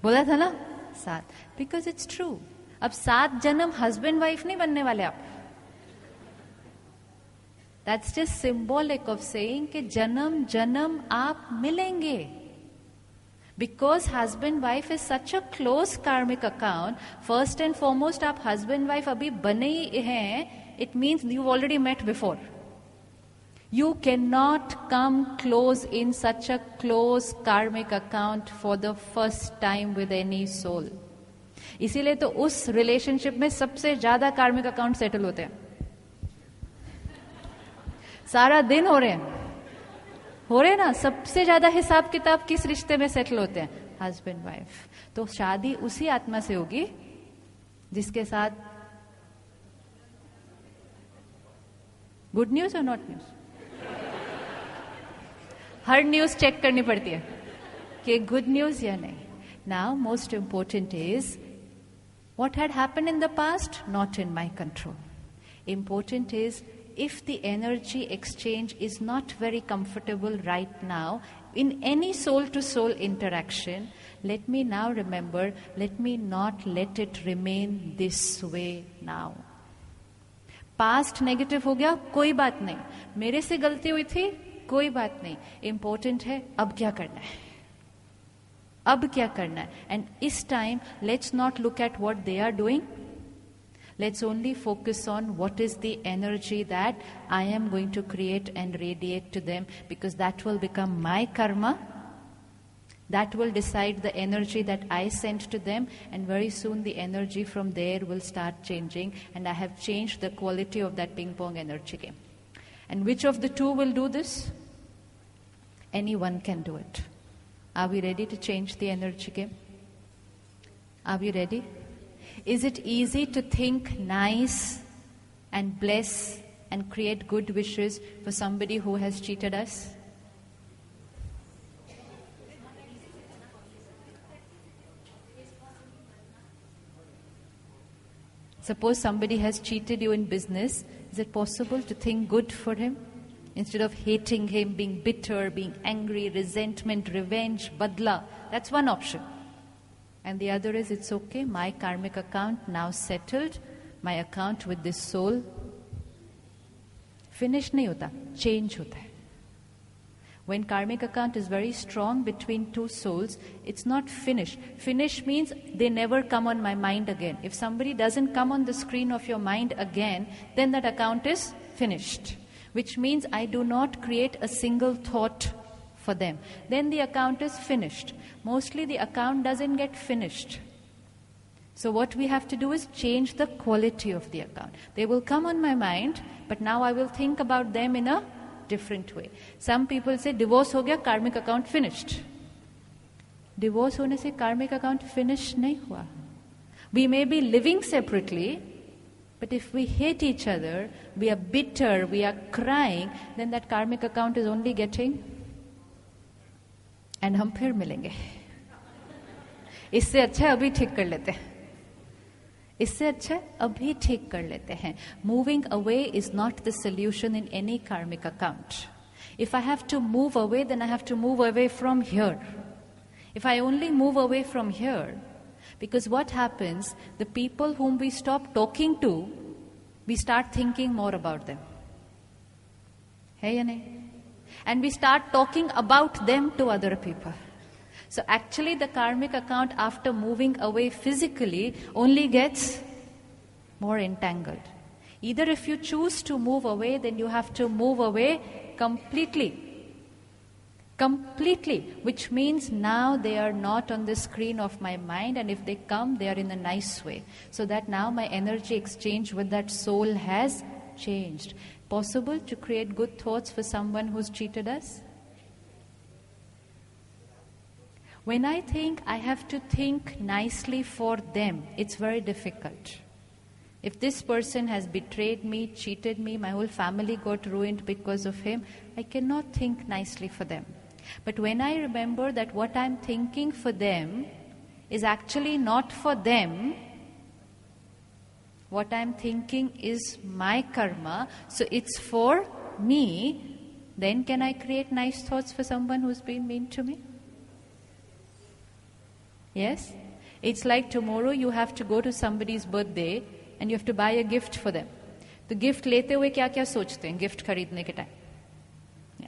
बोला था ना? 7. Because it's true. अब 7 जन्म हस्बैंड वाइफ नहीं बनने वाले आप. That's just symbolic of saying कि जन्म जन्म आप मिलेंगे. Because husband wife is such a close karmic account, first and foremost आप husband wife अभी बने ही हैं, it means you've already met before. You cannot come close in such a close karmic account for the first time with any soul. इसीलिए तो उस relationship में सबसे ज्यादा कार्मिक अकाउंट सेटल होते हैं. सारा दिन हो रहे हैं ना. सबसे ज्यादा हिसाब किताब किस रिश्ते में सेटल होते हैं? Husband wife. तो शादी उसी आत्मा से होगी जिसके साथ गुड न्यूज और नॉट न्यूज. हर न्यूज चेक करनी पड़ती है कि गुड न्यूज या नहीं. Now most important is what had happened in the past, not in my control. Important is, if the energy exchange is not very comfortable right now, in any soul-to-soul interaction, let me now remember, let me not let it remain this way now. Past negative हो गया, कोई बात नहीं. मेरे से गलती हुई थी, कोई बात नहीं. Important है, अब क्या करना है? अब क्या करना है? एंड इस time let's not look at what they are doing. Let's only focus on what is the energy that I am going to create and radiate to them, because that will become my karma. That will decide the energy that I sent to them, and very soon the energy from there will start changing, and I have changed the quality of that ping pong energy game. And which of the two will do this? Anyone can do it. Are we ready to change the energy game? Are we ready? Is it easy to think nice and bless and create good wishes for somebody who has cheated us? Suppose somebody has cheated you in business. Is it possible to think good for him? Instead of hating him, being bitter, being angry, resentment, revenge, badla. That's one option. And the other is, it's okay, my karmic account now settled, my account with this soul. Finish nahi hota, change hota hai. When karmic account is very strong between two souls, it's not finish. Finish means they never come on my mind again. If somebody doesn't come on the screen of your mind again, then that account is finished. Which means I do not create a single thought for them. Then the account is finished. Mostly the account doesn't get finished. So what we have to do is change the quality of the account. They will come on my mind, but now I will think about them in a different way. Some people say divorce हो गया, karmic account finished. Divorce होने से karmic account finished नहीं हुआ. We may be living separately, but if we hate each other, we are bitter, we are crying, then that karmic account is only getting, and हम फिर मिलेंगे. इससे अच्छा अभी ठीक कर लेते हैं. इससे अच्छा अभी ठीक कर लेते हैं. Moving away is not the solution in any karmic account. If I have to move away, then I have to move away from here. If I only move away from here, because what happens, the people whom we stop talking to, we start thinking more about them. Hey, and we start talking about them to other people. So actually the karmic account after moving away physically only gets more entangled. Either if you choose to move away, then you have to move away completely. Completely, which means now they are not on the screen of my mind, and if they come, they are in a nice way. So that now my energy exchange with that soul has changed. Possible to create good thoughts for someone who's cheated us? When I think I have to think nicely for them, it's very difficult. If this person has betrayed me, cheated me, my whole family got ruined because of him, I cannot think nicely for them. But when I remember that what I'm thinking for them is actually not for them, what I'm thinking is my karma, so it's for me, then can I create nice thoughts for someone who's been mean to me? Yes? It's like tomorrow you have to go to somebody's birthday and you have to buy a gift for them. तो gift लेते हुए क्या क्या सोचते हैं gift खरीदने के time?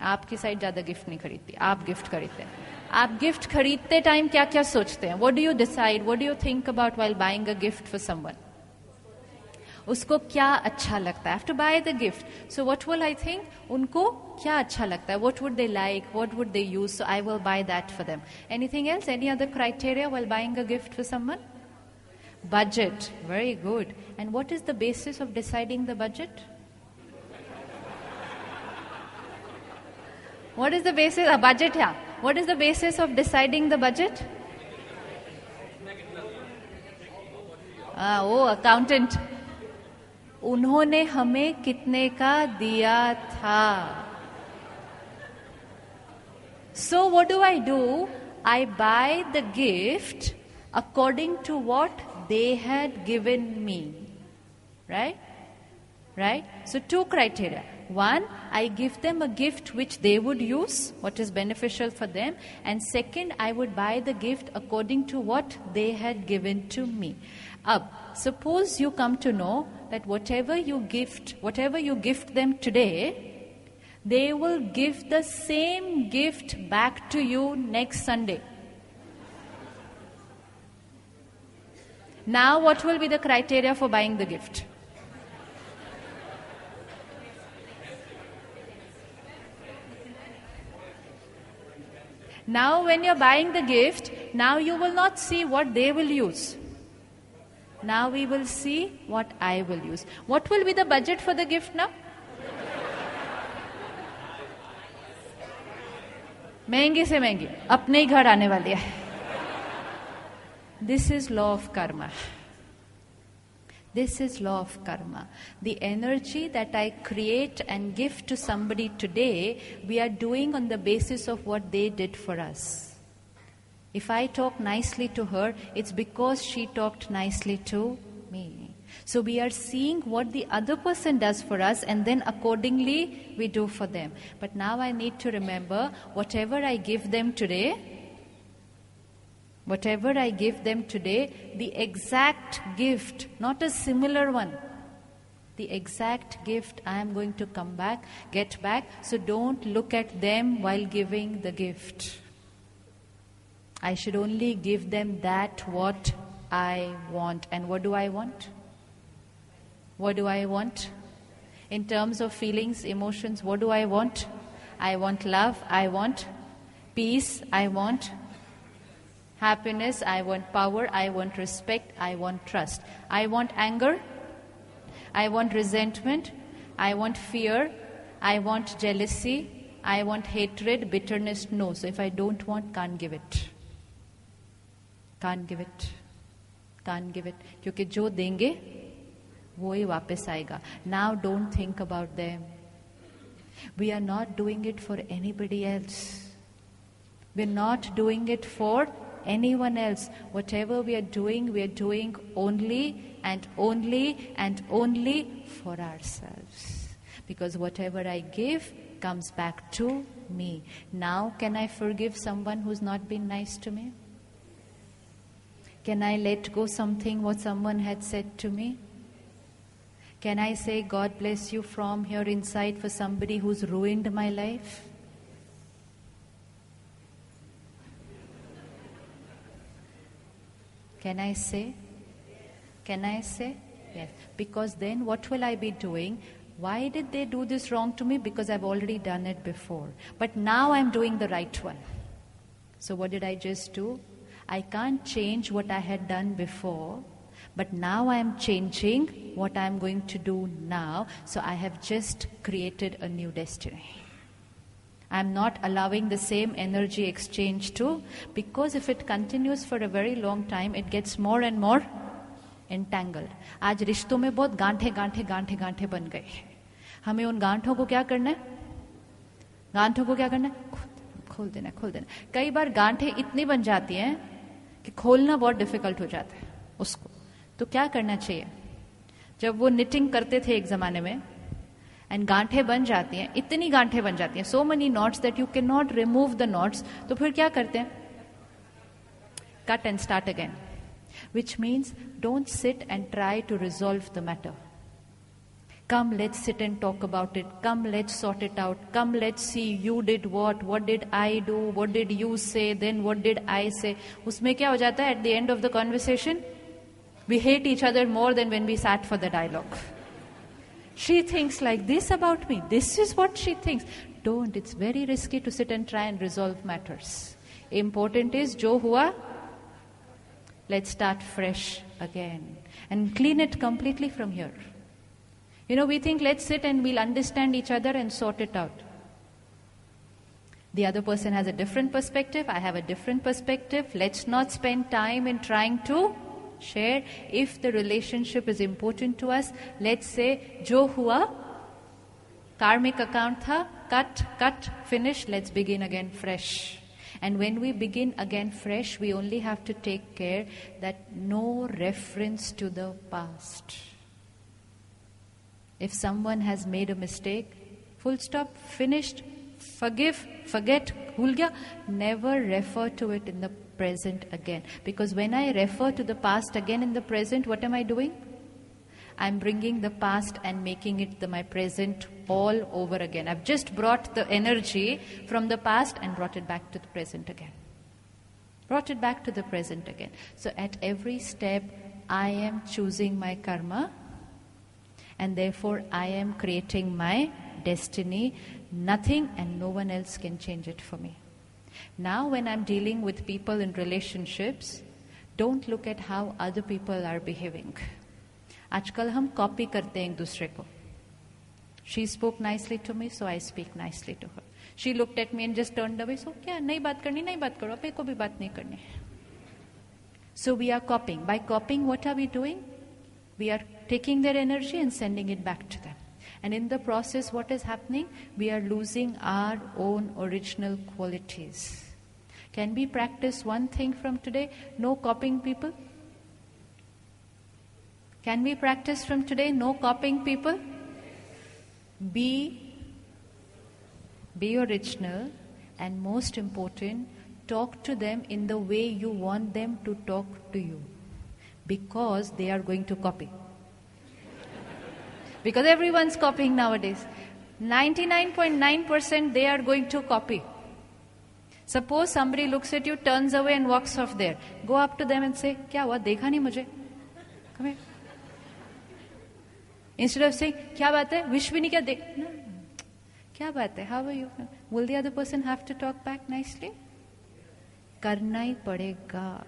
आपकी साइड ज्यादा गिफ्ट नहीं खरीदती, आप गिफ्ट खरीदते हैं. आप गिफ्ट खरीदते टाइम क्या क्या सोचते हैं? What do you decide, what do you think about while buying a gift for someone? उसको क्या अच्छा लगता है? I have to buy the gift. So what will I think? उनको क्या अच्छा लगता है? What would they like? What would they use? So I will buy that for them. Anything else? Any other criteria while buying a gift for someone? Budget. Very good. And what is the basis of deciding the budget? What is the basis? A budget, yeah. What is the basis of deciding the budget? Oh, accountant. उन्होंने हमें कितने का दिया था? So what do? I buy the gift according to what they had given me. Right? Right? So 2 criteria. 1, I give them a gift which they would use, what is beneficial for them. And 2nd, I would buy the gift according to what they had given to me. Suppose you come to know that whatever you gift them today, they will give the same gift back to you next Sunday. Now what will be the criteria for buying the gift? Now when you're buying the gift, now you will not see what they will use. Now we will see what I will use. What will be the budget for the gift now? महंगी से महंगी अपने ही घर आने वाली है. This is law of karma. This is law of karma. The energy that I create and give to somebody today, we are doing on the basis of what they did for us. If I talk nicely to her, it's because she talked nicely to me. So we are seeing what the other person does for us, and then accordingly we do for them. But now I need to remember, whatever I give them today, the exact gift, not a similar one, the exact gift I am going to get back. So don't look at them while giving the gift. I should only give them that what I want. And what do I want? What do I want? In terms of feelings, emotions, what do I want? I want love, I want peace, I want happiness, I want power, I want respect, I want trust. I want anger, I want resentment, I want fear, I want jealousy, I want hatred, bitterness. No. So if I don't want, can't give it. Can't give it. क्योंकि जो देंगे वो ही वापस आएगा. Now don't think about them. We are not doing it for anybody else. We're not doing it for anyone else. Whatever we are doing only and only and only for ourselves. Because whatever I give comes back to me. Now, can I forgive someone who's not been nice to me? Can I let go something what someone had said to me? Can I say God bless you from here inside for somebody who's ruined my life? Can I say? Can I say? Yes. Because then what will I be doing? Why did they do this wrong to me? Because I've already done it before. But now I'm doing the right one. So what did I just do? I can't change what I had done before, but now I am changing what I am going to do now. So I have just created a new destiny. I am not allowing the same energy exchange to, because if it continues for a very long time, it gets more and more entangled. आज रिश्तों में बहुत गांठे गांठे गांठे गांठे बन गए हैं. हमें उन गांठों को क्या करना है? गांठों को क्या करना है? खोल देना, खोल देना. कई बार गांठे इतनी बन जाती हैं कि खोलना बहुत डिफिकल्ट हो जाता है उसको. तो क्या करना चाहिए? जब वो निटिंग करते थे एक जमाने में, एंड गांठे बन जाती हैं, इतनी गांठे बन जाती हैं, so many knots that you can not remove the knots, तो फिर क्या करते हैं? Cut and start again. Which means don't sit and try to resolve the matter. Come, let's sit and talk about it. Come, let's sort it out. Come, let's see you did what did I do, what did you say, then what did I say. उसमें क्या हो जाता है? At the end of the conversation, we hate each other more than when we sat for the dialogue. She thinks like this about me. This is what she thinks. Don't. It's very risky to sit and try and resolve matters. Important is जो हुआ, let's start fresh again and clean it completely from here. You know, we think let's sit and we'll understand each other and sort it out. The other person has a different perspective. I have a different perspective. Let's not spend time in trying to share. If the relationship is important to us, let's say, jo hua, karmic account tha, cut, finish, let's begin again fresh. And when we begin again fresh, we only have to take care that no reference to the past. If someone has made a mistake, full stop, finished, forgive, forget, bhul gaya, never refer to it in the present again. Because when I refer to the past again in the present, what am I doing? I'm bringing the past and making it my present all over again. I've just brought the energy from the past and brought it back to the present again. Brought it back to the present again. So at every step, I am choosing my karma, and therefore I am creating my destiny. Nothing and no one else can change it for me. Now when I'm dealing with people in relationships, don't look at how other people are behaving. आजकल हम copy करते हैं एक दूसरे को. She spoke nicely to me, so I speak nicely to her. She looked at me and just turned away. So क्या नहीं बात करनी, नहीं बात करो, अपने को भी बात नहीं करनी. So we are copying. By copying, what are we doing? We are taking their energy and sending it back to them. And in the process, what is happening? We are losing our own original qualities. Can we practice one thing from today? No copying people. Can we practice from today? No copying people. Be original, and most important, talk to them in the way you want them to talk to you, because they are going to copy. Because everyone's copying nowadays. 99.9% they are going to copy. Suppose somebody looks at you, turns away and walks off there. Go up to them and say, क्या हुआ? देखा नहीं मुझे? Come here. Instead of saying, क्या बात है? Wish भी नहीं क्या देख? No. क्या बात है? How are you? Will the other person have to talk back nicely? करना ही पड़ेगा.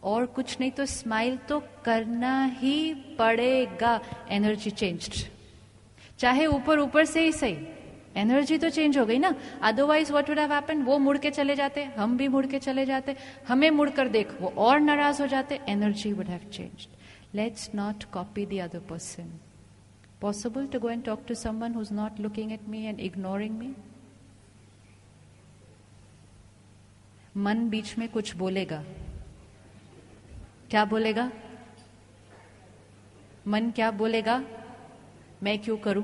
और कुछ नहीं तो स्माइल तो करना ही पड़ेगा. Energy changed. चाहे ऊपर ऊपर से ही सही, एनर्जी तो चेंज हो गई ना. Otherwise what would have happened? वो मुड़ के चले जाते, हम भी मुड़ के चले जाते, हमें मुड़कर देख वो और नाराज हो जाते. Energy would have changed. Let's not copy the other person. Possible to go and talk to someone who's not looking at me and ignoring me? मन बीच में कुछ बोलेगा, क्या बोलेगा? मन क्या बोलेगा? मैं क्यों करूं?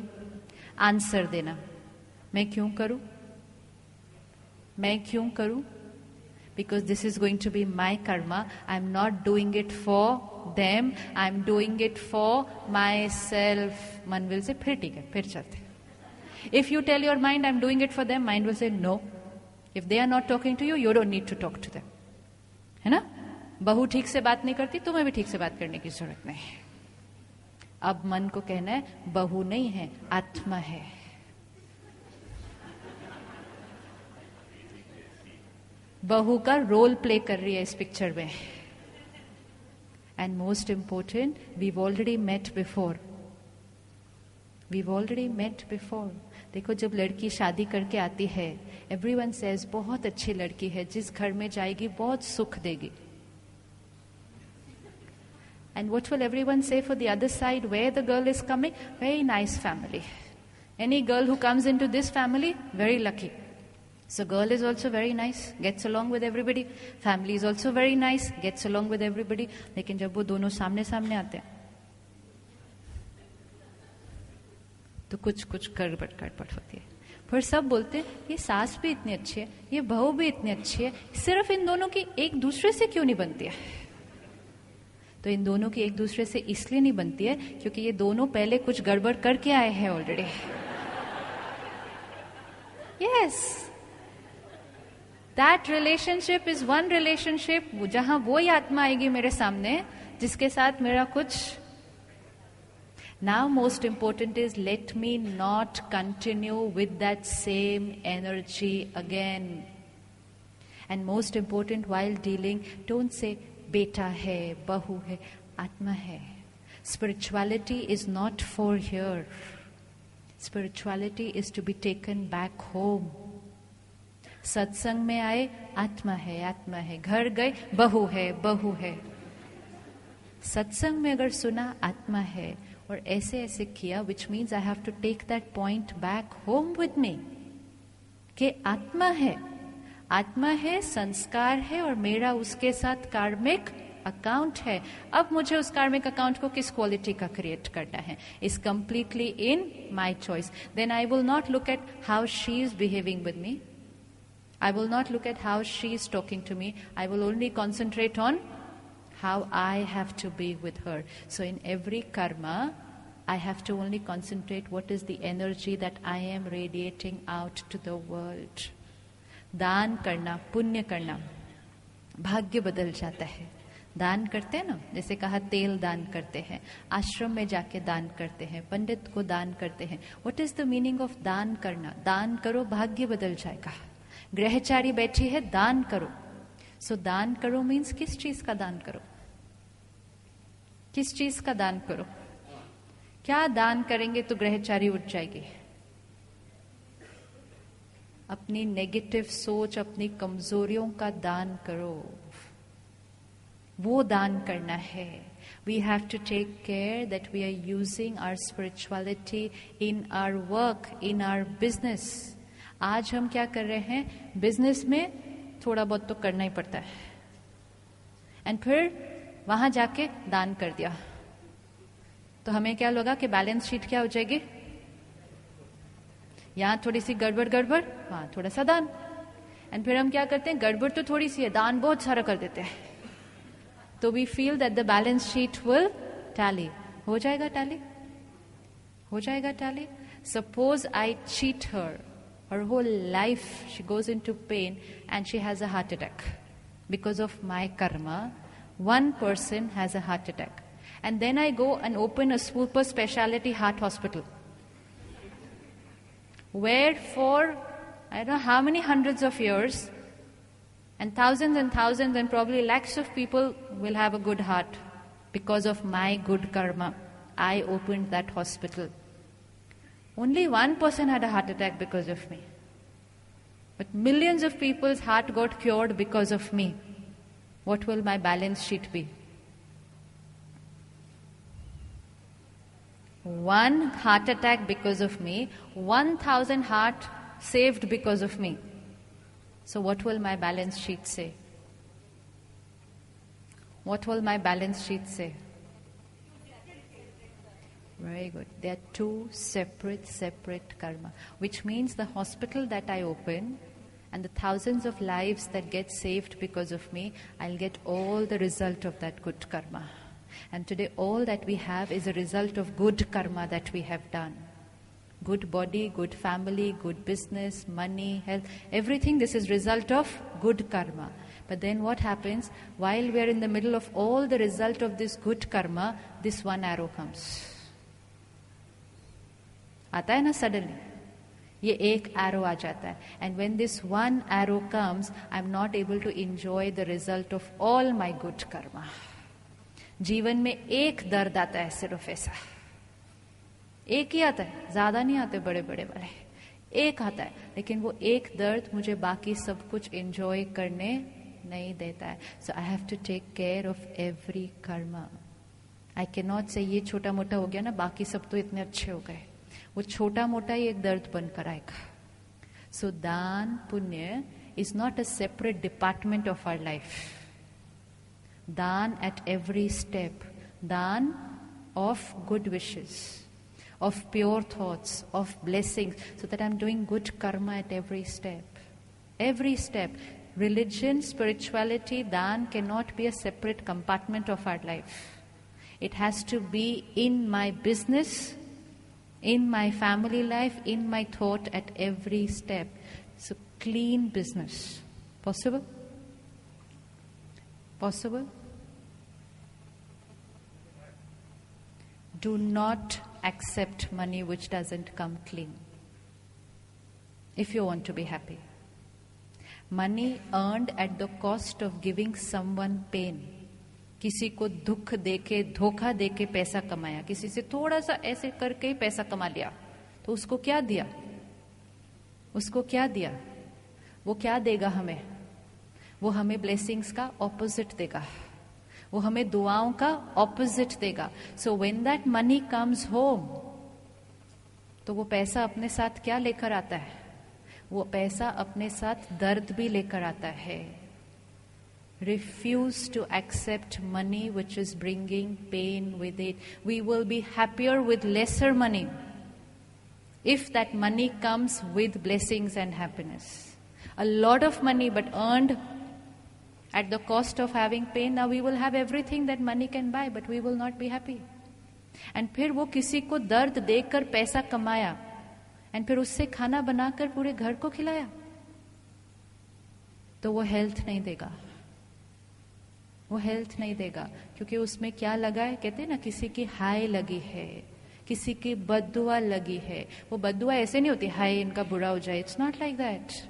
आंसर देना, मैं क्यों करूं? मैं क्यों करूं? Because this is going to be my karma. I'm not doing it for them. I'm doing it for myself. मन will say, फिर ठीक है, फिर चलते. If you tell your mind, I'm doing it for them, mind will say, no. If they are not talking to you, you don't need to talk to them. है ना? बहू ठीक से बात नहीं करती, तुम्हें भी ठीक से बात करने की जरूरत नहीं. अब मन को कहना है, बहू नहीं है, आत्मा है. बहू का रोल प्ले कर रही है इस पिक्चर में. And most important, we've already met before. We've already met before. देखो, जब लड़की शादी करके आती है, एवरीवन सेज बहुत अच्छी लड़की है, जिस घर में जाएगी बहुत सुख देगी. And what will everyone say for the other side, where the girl is coming? Very nice family. Any girl who comes into this family, very lucky. So girl is also very nice, gets along with everybody. Family is also very nice, gets along with everybody. लेकिन जब वो दोनों सामने सामने आते हैं, तो कुछ कुछ गड़बड़ होती है. फिर सब बोलते हैं, ये सास भी इतनी अच्छी है, ये बहू भी इतनी अच्छी है, सिर्फ इन दोनों की एक दूसरे से क्यों नहीं बनती है? तो इन दोनों की एक दूसरे से इसलिए नहीं बनती है क्योंकि ये दोनों पहले कुछ गड़बड़ करके आए हैं already. Yes, that relationship is one relationship जहां वो ही आत्मा आएगी मेरे सामने जिसके साथ मेरा कुछ. Now most important is, let me not continue with that same energy again. And most important, while dealing, don't say beta hai, bahu hai, atma hai. Spirituality is not for here. Spirituality is to be taken back home. सत्संग में आए, आत्मा है, आत्मा है. घर गए, बहू है, बहू है. सत्संग में अगर सुना, आत्मा है, और ऐसे ऐसे किया, which means I have to take that point back home with me. कि आत्मा है, आत्मा है, संस्कार है, और मेरा उसके साथ कार्मिक अकाउंट है. अब मुझे उस कार्मिक अकाउंट को किस क्वालिटी का क्रिएट करना है, is completely in my choice. Then I will not look at how she is behaving with me. I will not look at how she is talking to me. I will only concentrate on how I have to be with her. So in every karma, I have to only concentrate what is the energy that I am radiating out to the world. दान करना, पुण्य करना, भाग्य बदल जाता है. दान करते हैं ना, जैसे कहा तेल दान करते हैं, आश्रम में जाके दान करते हैं, पंडित को दान करते हैं. What is the meaning of दान करना? दान करो, भाग्य बदल जाएगा. ग्रहचारी बैठी है, दान करो. सो दान करो मीन्स किस चीज का दान करो? किस चीज का दान करो? क्या दान करेंगे तो ग्रहचारी उठ जाएगी? अपनी नेगेटिव सोच, अपनी कमजोरियों का दान करो. वो दान करना है. We have to take care that we are using our spirituality in our work, in our business. आज हम क्या कर रहे हैं? बिजनेस में थोड़ा बहुत तो करना ही पड़ता है, एंड फिर वहां जाके दान कर दिया तो हमें क्या लगा कि बैलेंस शीट क्या हो जाएगी? यहां थोड़ी सी गड़बड़ गड़बड़, वहां थोड़ा सा दान. एंड फिर हम क्या करते हैं? गड़बड़ तो थोड़ी सी है, दान बहुत सारा कर देते हैं. तो we feel that the balance sheet will tally. हो जाएगा टैली? हो जाएगा tally? Suppose I cheat her. Her whole life she goes into pain and she has a heart attack. Because of my karma, one person has a heart attack. And then I go and open a super specialty heart hospital. Where for, I don't know how many hundreds of years, and thousands and probably lakhs of people will have a good heart. Because of my good karma, I opened that hospital. Only one person had a heart attack because of me. But millions of people's heart got cured because of me. What will my balance sheet be? One heart attack because of me, 1,000 heart saved because of me. So what will my balance sheet say? What will my balance sheet say? Very good. They are two separate karma. Which means the hospital that I open and the thousands of lives that get saved because of me, I'll get all the result of that good karma. And today all that we have is a result of good karma that we have done. Good body, good family, good business, money, health, everything this is result of good karma. But then what happens, while we are in the middle of all the result of this good karma, this one arrow comes. आता है ना suddenly? ये एक arrow आ जाता है. And when this one arrow comes, I'm not able to enjoy the result of all my good karma. जीवन में एक दर्द आता है सिर्फ ऐसा. एक ही आता है, ज्यादा नहीं आते बड़े बड़े वाले. एक आता है, लेकिन वो एक दर्द मुझे बाकी सब कुछ एंजॉय करने नहीं देता है. So I have to take care of every karma. I cannot say ये छोटा मोटा हो गया ना, बाकी सब तो इतने अच्छे हो गए. वो छोटा मोटा ही एक दर्द बनकर आएगा. So daan punya is not a separate department of our life. Daan at every step. Daan of good wishes, of pure thoughts, of blessings, so that I'm doing good karma at every step. Every step. Religion, spirituality, dhan cannot be a separate compartment of our life. It has to be in my business, in my family life, in my thought at every step. So clean business. Possible? Possible? Do not accept money which doesn't come clean if you want to be happy. Money earned at the cost of giving someone pain. किसी को दुख देके, धोखा देके पैसा कमाया, किसी से थोड़ा सा ऐसे करके ही पैसा कमा लिया, तो उसको क्या दिया? उसको क्या दिया? वो क्या देगा हमें? वो हमें ब्लेसिंग्स का ऑपोजिट देगा. वो हमें दुआओं का ऑपोजिट देगा. So when that money comes home, तो वो पैसा अपने साथ क्या लेकर आता है? वो पैसा अपने साथ दर्द भी लेकर आता है. Refuse to accept money which is bringing pain with it. We will be happier with lesser money if that money comes with blessings and happiness. A lot of money but earned at the cost of having pain, now we will have everything that money can buy, but we will not be happy. And फिर वो किसी को दर्द देकर पैसा कमाया, and फिर उससे खाना बनाकर पूरे घर को खिलाया, तो वो हेल्थ नहीं देगा. वो हेल्थ नहीं देगा, क्योंकि उसमें क्या लगा है? कहते हैं ना, किसी की हाय लगी है, किसी की बद्दुआ लगी है. वो बद्दुआ ऐसे नहीं होती हाय इनका बुरा हो जाए. It's not like that.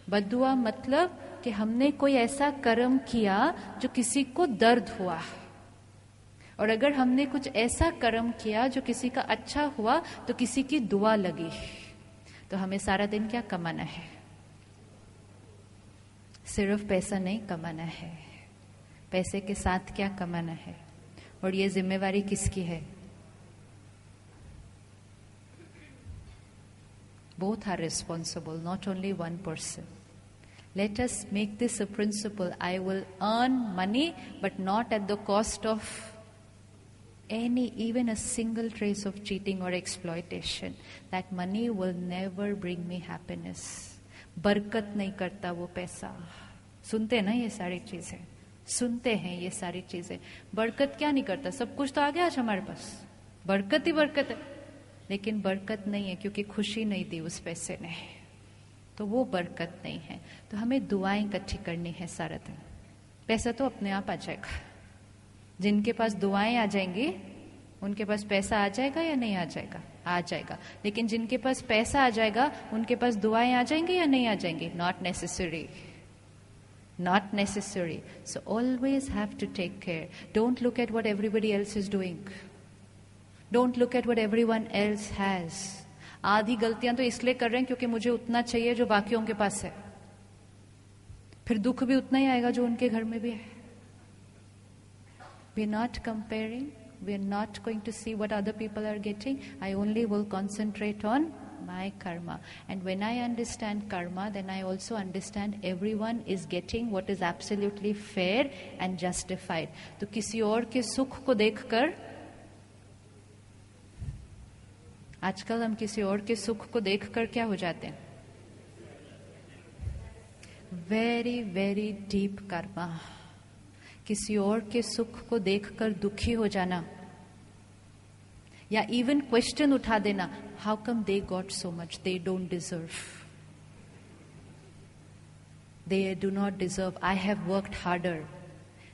बद्दुआ मतलब कि हमने कोई ऐसा कर्म किया जो किसी को दर्द हुआ, और अगर हमने कुछ ऐसा कर्म किया जो किसी का अच्छा हुआ तो किसी की दुआ लगी. तो हमें सारा दिन क्या कमाना है? सिर्फ पैसा नहीं कमाना है. पैसे के साथ क्या कमाना है? और ये जिम्मेवारी किसकी है? Both are responsible, not only one person. Let us make this a principle. I will earn money, but not at the cost of even a single trace of cheating or exploitation. That money will never bring me happiness. बरकत नहीं करता वो पैसा. सुनते हैं ना ये सारी चीजें? सुनते हैं ये सारी चीजें. बरकत क्या नहीं करता? सब कुछ तो आ गया आज हमारे पास. बरकत ही बरकत है, लेकिन बरकत नहीं है क्योंकि खुशी नहीं दी उस पैसे ने, तो वो बरकत नहीं है. तो हमें दुआएं इकट्ठी करनी है सारा दिन. पैसा तो अपने आप आ जाएगा. जिनके पास दुआएं आ जाएंगी उनके पास पैसा आ जाएगा या नहीं आ जाएगा? आ जाएगा. लेकिन जिनके पास पैसा आ जाएगा उनके पास दुआएं आ जाएंगी या नहीं आ जाएंगी? Not necessary. Not necessary. So always have to take care. Don't look at what everybody else is doing. Don't look at what everyone else has. आधी गलतियां तो इसलिए कर रहे हैं क्योंकि मुझे उतना चाहिए जो बाकियों के पास है. फिर दुख भी उतना ही आएगा जो उनके घर में भी है. We are not comparing. We are not going to see what other people are getting. I only will concentrate on my karma. And when I understand karma, then I also understand everyone is getting what is absolutely fair and justified. तो किसी और के सुख को देखकर, आजकल हम किसी और के सुख को देखकर क्या हो जाते हैं? Very very deep Karma. किसी और के सुख को देखकर दुखी हो जाना, या इवन क्वेश्चन उठा देना, how come they got so much, they don't deserve, they do not deserve, I have worked harder,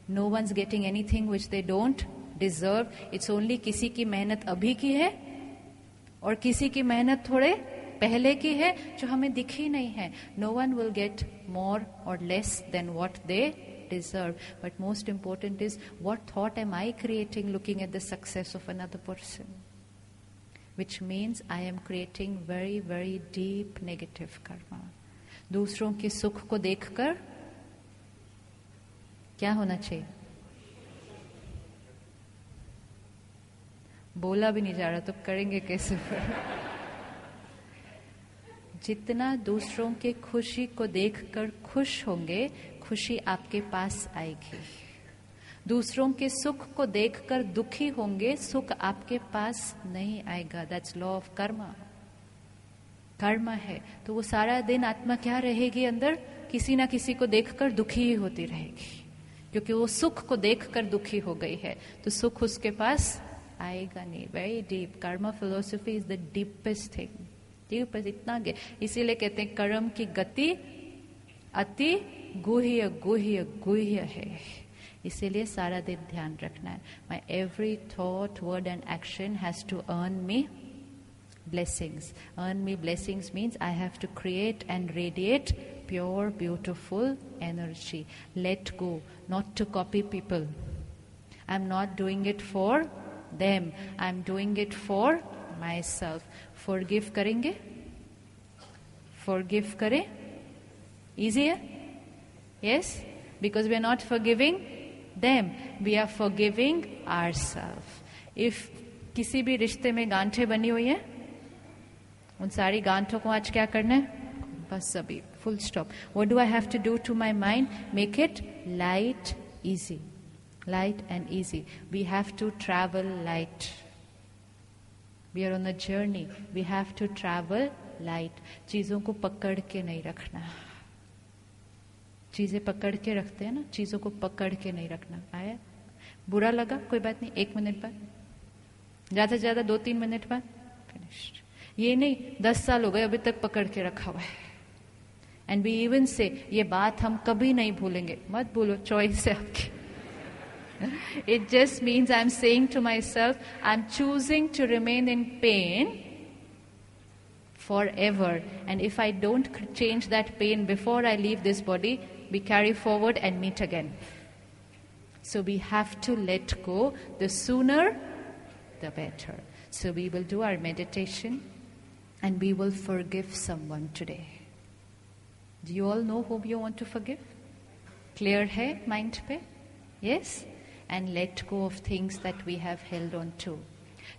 no one's getting anything which they don't deserve. It's only किसी की मेहनत अभी की है और किसी की मेहनत थोड़े पहले की है जो हमें दिखी नहीं है. No one will get more और less than what they deserve. But most important is, what thought am I creating looking at the success of another person? Which means I am creating very very deep negative karma. दूसरों के सुख को देखकर क्या होना चाहिए? बोला भी नहीं जा रहा तो करेंगे कैसे? जितना दूसरों के खुशी को देखकर खुश होंगे, खुशी आपके पास आएगी. दूसरों के सुख को देखकर दुखी होंगे, सुख आपके पास नहीं आएगा. That's law of Karma. कर्म है तो वो सारा दिन आत्मा क्या रहेगी अंदर? किसी ना किसी को देखकर दुखी ही होती रहेगी, क्योंकि वो सुख को देखकर दुखी हो गई है, तो सुख उसके पास आएगा नहीं. Very deep. Karma philosophy is the deepest thing. Deepest, इतना इसीलिए कहते हैं कर्म की गति अति गुह्य गुह्य गुह्य है. इसीलिए सारा दिन ध्यान रखना है. My every thought, word and action has to earn me blessings. Earn me blessings means I have to create and radiate pure, beautiful energy. Let go, not to copy people. I'm not doing it for them. I'm doing it for myself. Forgive करेंगे? Forgive करें? Easy है? Yes? Because we are not forgiving them. We are forgiving ourselves. If किसी भी रिश्ते में गांठें बनी हुई हैं, उन सारी गांठों को आज क्या करना है? बस अभी full stop. What do I have to do to my mind? Make it light, easy. Light and easy. We have to travel light. We are on a journey. We have to travel light. चीजों को पकड़ के नहीं रखना. चीजें पकड़ के रखते हैं ना, चीजों को पकड़ के नहीं रखना. आया? बुरा लगा? कोई बात नहीं, 1 मिनट बाद, ज्यादा से ज्यादा 2-3 मिनट बाद फिनिश्ड. ये नहीं 10 साल हो गए अभी तक पकड़ के रखा हुआ है. एंड वी इवन से ये बात हम कभी नहीं भूलेंगे. मत भूलो, चॉइस है आपकी. It just means I'm saying to myself, I'm choosing to remain in pain forever. And if I don't change that pain before I leave this body, we carry forward and meet again. So we have to let go. The sooner, the better. So we will do our meditation and we will forgive someone today. Do you all know whom you want to forgive? Clear hai mind pe? Yes? And let go of things that we have held on to.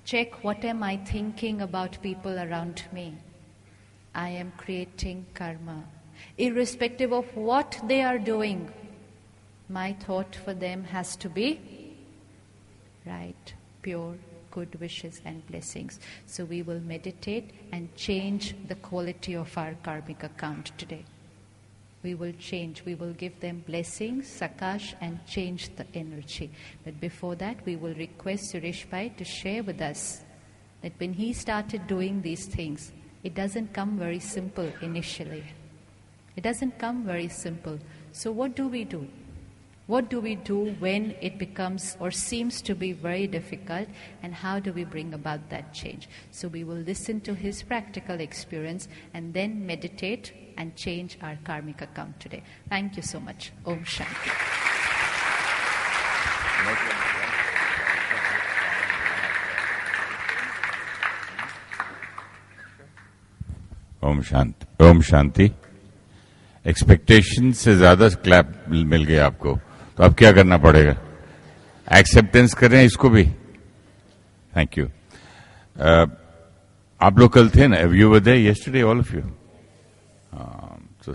Check, what am I thinking about people around me? I am creating karma. Irrespective of what they are doing, my thought for them has to be right, pure, good wishes and blessings. So we will meditate and change the quality of our karmic account today. We will change, we will give them blessings, sakash, and change the energy. But before that, we will request Suresh Bhai to share with us that when he started doing these things, it doesn't come very simple initially. It doesn't come very simple. So what do we do? What do we do when it becomes or seems to be very difficult, and how do we bring about that change? So we will listen to his practical experience and then meditate and change our karmic account today. Thank you so much. Om Shanti. Om Shanti. Om Shanti. Expectation से ज्यादा clap मिल गया आपको, तो अब क्या करना पड़ेगा? Acceptance करें इसको भी. Thank you. आप लोग कल थे ना? You were there yesterday, all of you. So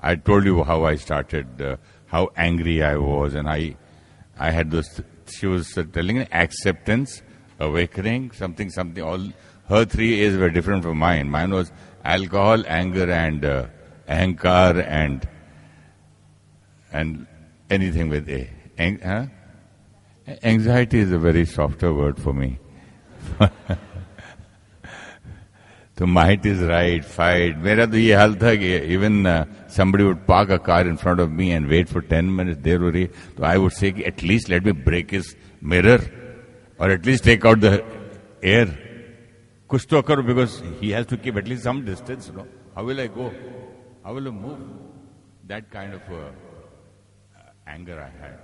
I told you how I started, how angry I was, and I had those. She was telling me acceptance, awakening, something. All her 3 A's were different from mine. Mine was alcohol, anger, and ahankar, and anything with A. Anxiety is a very softer word for me. So might is right, fight. मेरा तो ये हाल था कि even somebody would park a car in front of me and wait for 10 minutes there or here. So I would say, at least let me break his mirror, or at least take out the air. कुछ तो करो, because he has to keep at least some distance. You know, how will I go? How will I move? That kind of anger I had.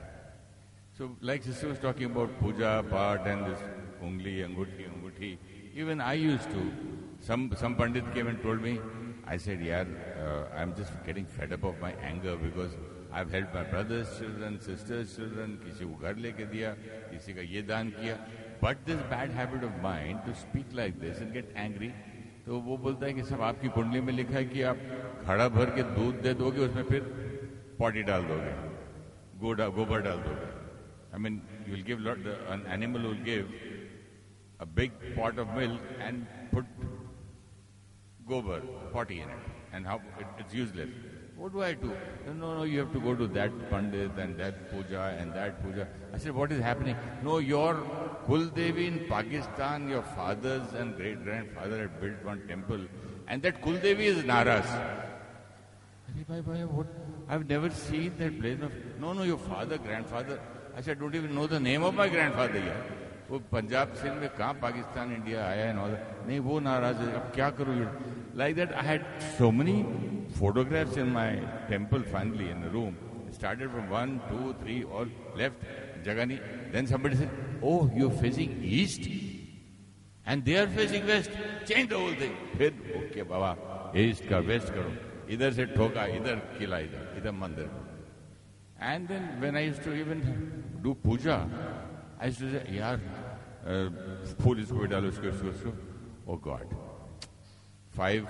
So, like sister was talking about puja, part, and this ungli, anguthi. Even I used to. Some Pandit came and told me, I said, I'm just getting fed up of my anger because I've helped my brother's children, sister's children, किसी को घर लेके दिया, किसी का ये दान किया. But this bad habit of mine to speak like this and get angry, तो वो बोलता है कि सब आपकी कुंडली में लिखा है कि आप घड़ा भर के दूध दे दोगे, उसमें फिर पॉटी डाल दोगे, गोबर डाल दोगे. I mean, you will give an animal will give a big pot of milk and put gobar, potty in it, and how it's useless. What do I do? No, you have to go to that Pandit and that puja and that puja. I said, what is happening? No, your Kul Devi in Pakistan, your fathers and great-grandfather had built one temple, and that Kul Devi is Naras. I said, what? I've never seen that place. No, your father, grandfather. I said, I don't even know the name of my grandfather yet. वो पंजाब सिंध में कहाँ Pakistan India आया है नहीं वो नाराज है अब क्या करूँ like that I had so many photographs in my temple finally in the room. It started from 1, 2, 3 all left Jagani. Then somebody said, oh, you're facing east and they are facing west, change the whole thing. फिर okay बाबा east का west करो, इधर से ठोका, इधर किला, इधर मंदिर. And then when I used to even do puja, I used to say, yaar, फूल इसको भी डालो, इसको. Oh God. 5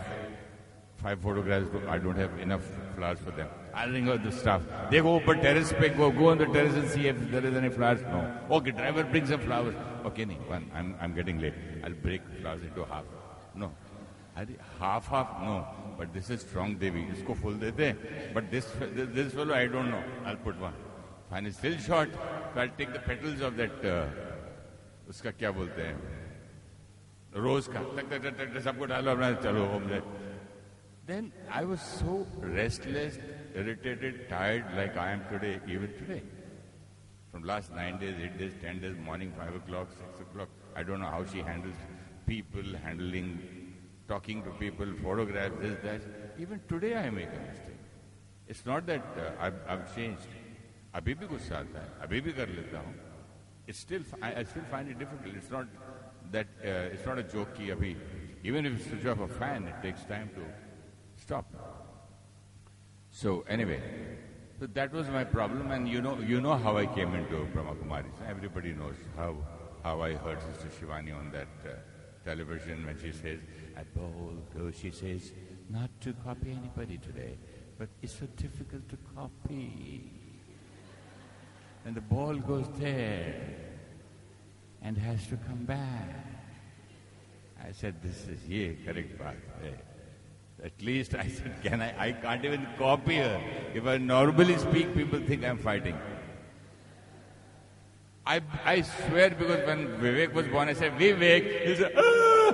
photographs, I don't have enough flowers for them. I'll ring out the staff. They go up on terrace, go on the terrace and see if there is any flowers. No. Okay, driver, bring some flowers. Okay, no, I'm getting late. I'll break flowers into half. No. Half, no. But this is strong Devi. Isko full dete. But this fellow, I don't know. I'll put one. Fine, it's still short. So I'll take the petals of that, uska kya bolte hain? Rose ka. Sabko dalo, chalo home. Then I was so restless, irritated, tired like I am today, even today. From last 9 days, 8 days, 10 days, morning, 5 o'clock, 6 o'clock. I don't know how she handles people, talking to people, photographs, this, that. Even today I make a mistake. It's not that I've changed. अभी भी गुस्सा आता है, अभी भी कर लेता हूँ. I still find it difficult. It's not that it's not a joke कि अभी even if you switch off a fan, it takes time to stop. So anyway, so that was my problem, and you know how I came into Brahma Kumaris. Everybody knows how I heard Sister Shivani on that television when she says, at Bold, she says, not to copy anybody today, but it's so difficult to copy. And the ball goes there and has to come back. I said, this is correct path. At least I said, I can't even copy her. If I normally speak, people think I'm fighting. I swear, because when Vivek was born, I said, Vivek, he said, ah!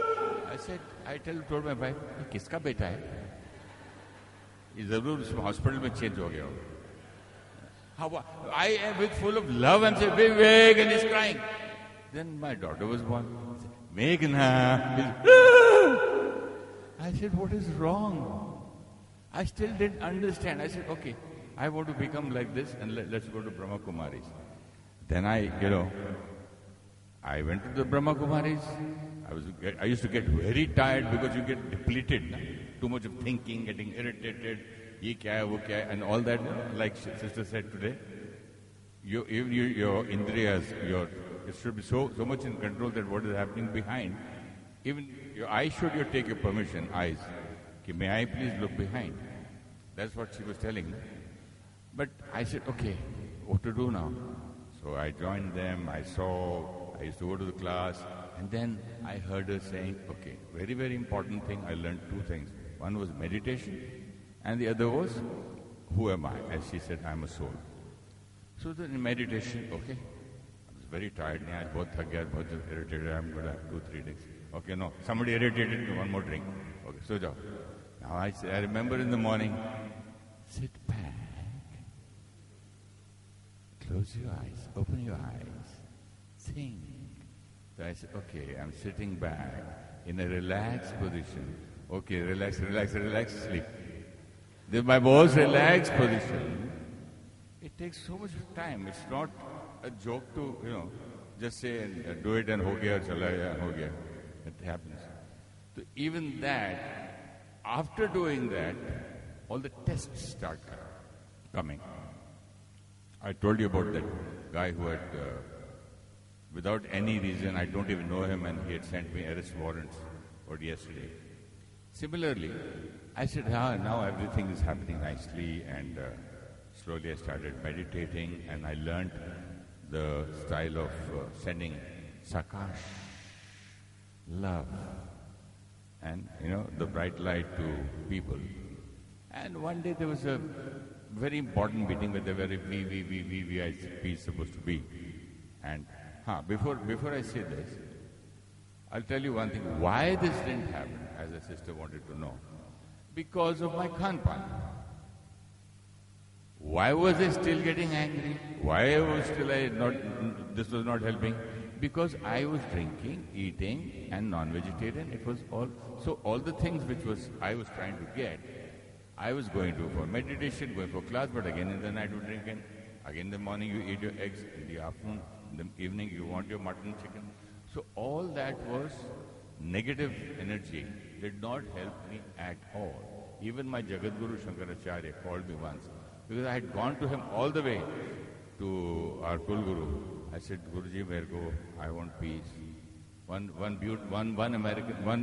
I told my wife, किसका बेटा है? ये जरूर उसमें hospital में change हो गया हो. I am with full of love and say, Vivek, and he's crying. Then my daughter was born. Meghna. I said, what is wrong? I still didn't understand. I said, okay, I want to become like this and let's go to Brahma Kumaris. Then I went to the Brahma Kumaris. I used to get very tired because you get depleted. Too much of thinking, getting irritated. Ye kya hai, wo kya hai, and all that, like sister said today, your indriyas, it should be so much in control that what is happening behind Even your eyes should you take your permission, eyes. Okay, may I please look behind? That's what she was telling me. But I said, okay, what to do now? So I joined them, I used to go to the class, and then I heard her saying, okay, very, very important thing, I learned two things. One was meditation, and the other was, who am I? As she said, I'm a soul. So then in meditation, okay, I was very tired, I was very irritated, I'm going to have 2-3 days. Okay, no, somebody irritated me, one more drink. Okay, so jao. Now I remember in the morning, sit back, close your eyes, open your eyes, think. So I said, okay, I'm sitting back in a relaxed position. Okay, relax, sleep. Then my most relaxed position, it takes so much time. It's not a joke to, just say, do it and ho gaya, chala gaya, ho gaya. It happens. So even that, after doing that, all the tests start coming. I told you about that guy who had, without any reason, I don't even know him, and he had sent me arrest warrants for yesterday. Similarly, I said, now everything is happening nicely, and slowly I started meditating, and I learned the style of sending sakash, love, and the bright light to people. And one day there was a very important meeting where there were VVIPs supposed to be. And before I say this, I'll tell you one thing. Why this didn't happen, as a sister wanted to know. Because of my Khan-Pan. Why was I still getting angry? Why was this was not helping? Because I was drinking, eating, and non-vegetarian. It was all the things which I was trying to get, I was going to for meditation, going for class, but again in the night you drink, and again in the morning you eat your eggs, in the afternoon, in the evening you want your mutton, chicken. So all that was negative energy, did not help me at all. Even my Jagadguru Shankaracharya called me once, because I had gone to him all the way to our Kulguru. I said, Guruji, I want peace. One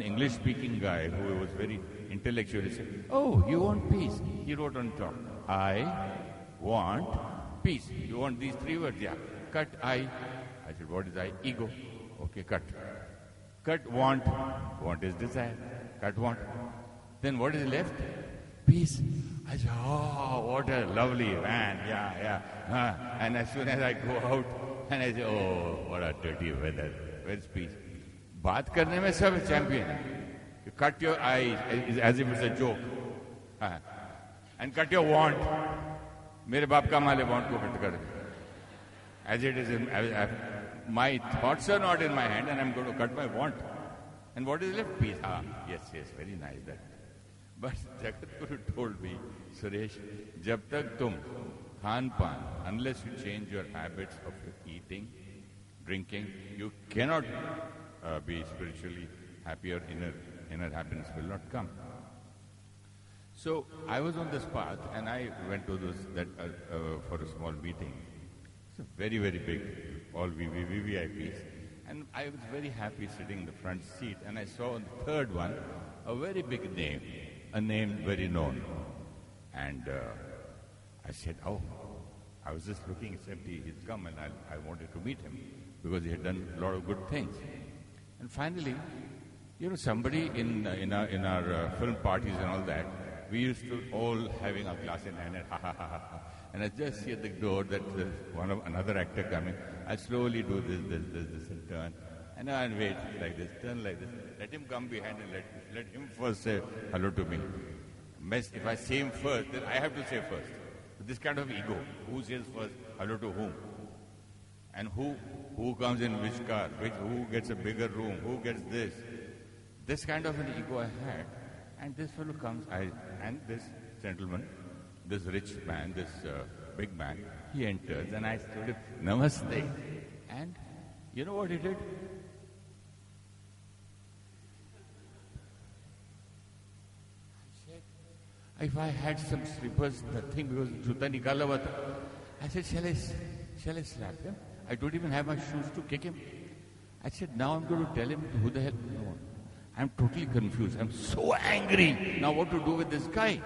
English-speaking guy who was very intellectual, he said, oh, you want peace? He wrote on top, I want peace. You want these 3 words? Yeah. Cut I. I said, what is I? Ego. Okay, cut. Cut want. Want is desire. Cut want. Then what is left? Peace. I said, oh, what a lovely man. Yeah. And as soon as I go out, and I say, oh, what a dirty weather. Where's peace? बात करने में सब champion है. You cut your eyes as if it's a joke. And cut your want. मेरे बाप का माले want को cut कर. As it is, my thoughts are not in my hand, and I'm going to cut my want. And what is left? Peace. Yes, very nice that. But Jagadguru told me, Suresh, जब तक तुम खान-पान, unless you change your habits of eating, drinking, you cannot be spiritually happy, or inner happiness will not come. So I was on this path, and I went to for a small meeting. It's a very, very big, all VVIPs. And I was very happy sitting in the front seat, and I saw on the third one a very big name, a name very known. And I said, oh, I was just looking, it's empty, he's come, and I wanted to meet him because he had done a lot of good things. And finally, somebody in our film parties and all that, we used to all having a glass in hand, and I just see at the door that there's another actor coming. I slowly do this and turn, and I wait like this, turn like this. Let him come behind and let him first say hello to me. If I say him first, then I have to say first. This kind of ego. Who says first hello to whom? And who comes in which car? Who gets a bigger room? Who gets this? This kind of an ego I had. And this fellow comes, and this gentleman, this rich man, this big man, he enters, and I told him, Namaste. And you know what he did? If I had some slippers, nothing, because juta nikala hua tha. I said, shall I slap him? I don't even have my shoes to kick him. I said, now I'm going to tell him who the hell. No. I'm totally confused. I'm so angry. Now what to do with this guy?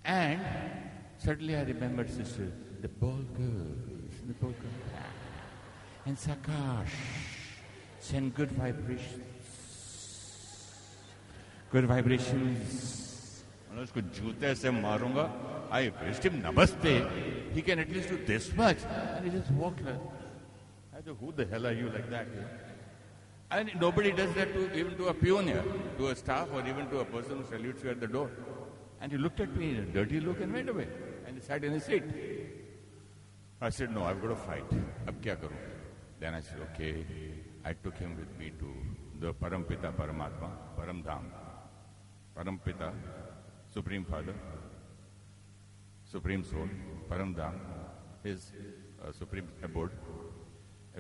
And suddenly I remembered, sister, the ball girls, the ball girls. And Sakash, send good vibrations. Good vibrations. I उसको जूते से मारूंगा. I wished him namaste. He can at least do this much. And he just walked like, I said, who the hell are you like that? And nobody does that even to a peon here, to a staff or even to a person who salutes you at the door. And he looked at me in a dirty look and went away. And he sat in his seat. I said, no, I've got to fight. Ab kya karu? Then I said, okay. I took him with me to the Parampita Paramatma, Paramdham. Parampita, Supreme Father, Supreme Soul, Paramdham, his Supreme Abode.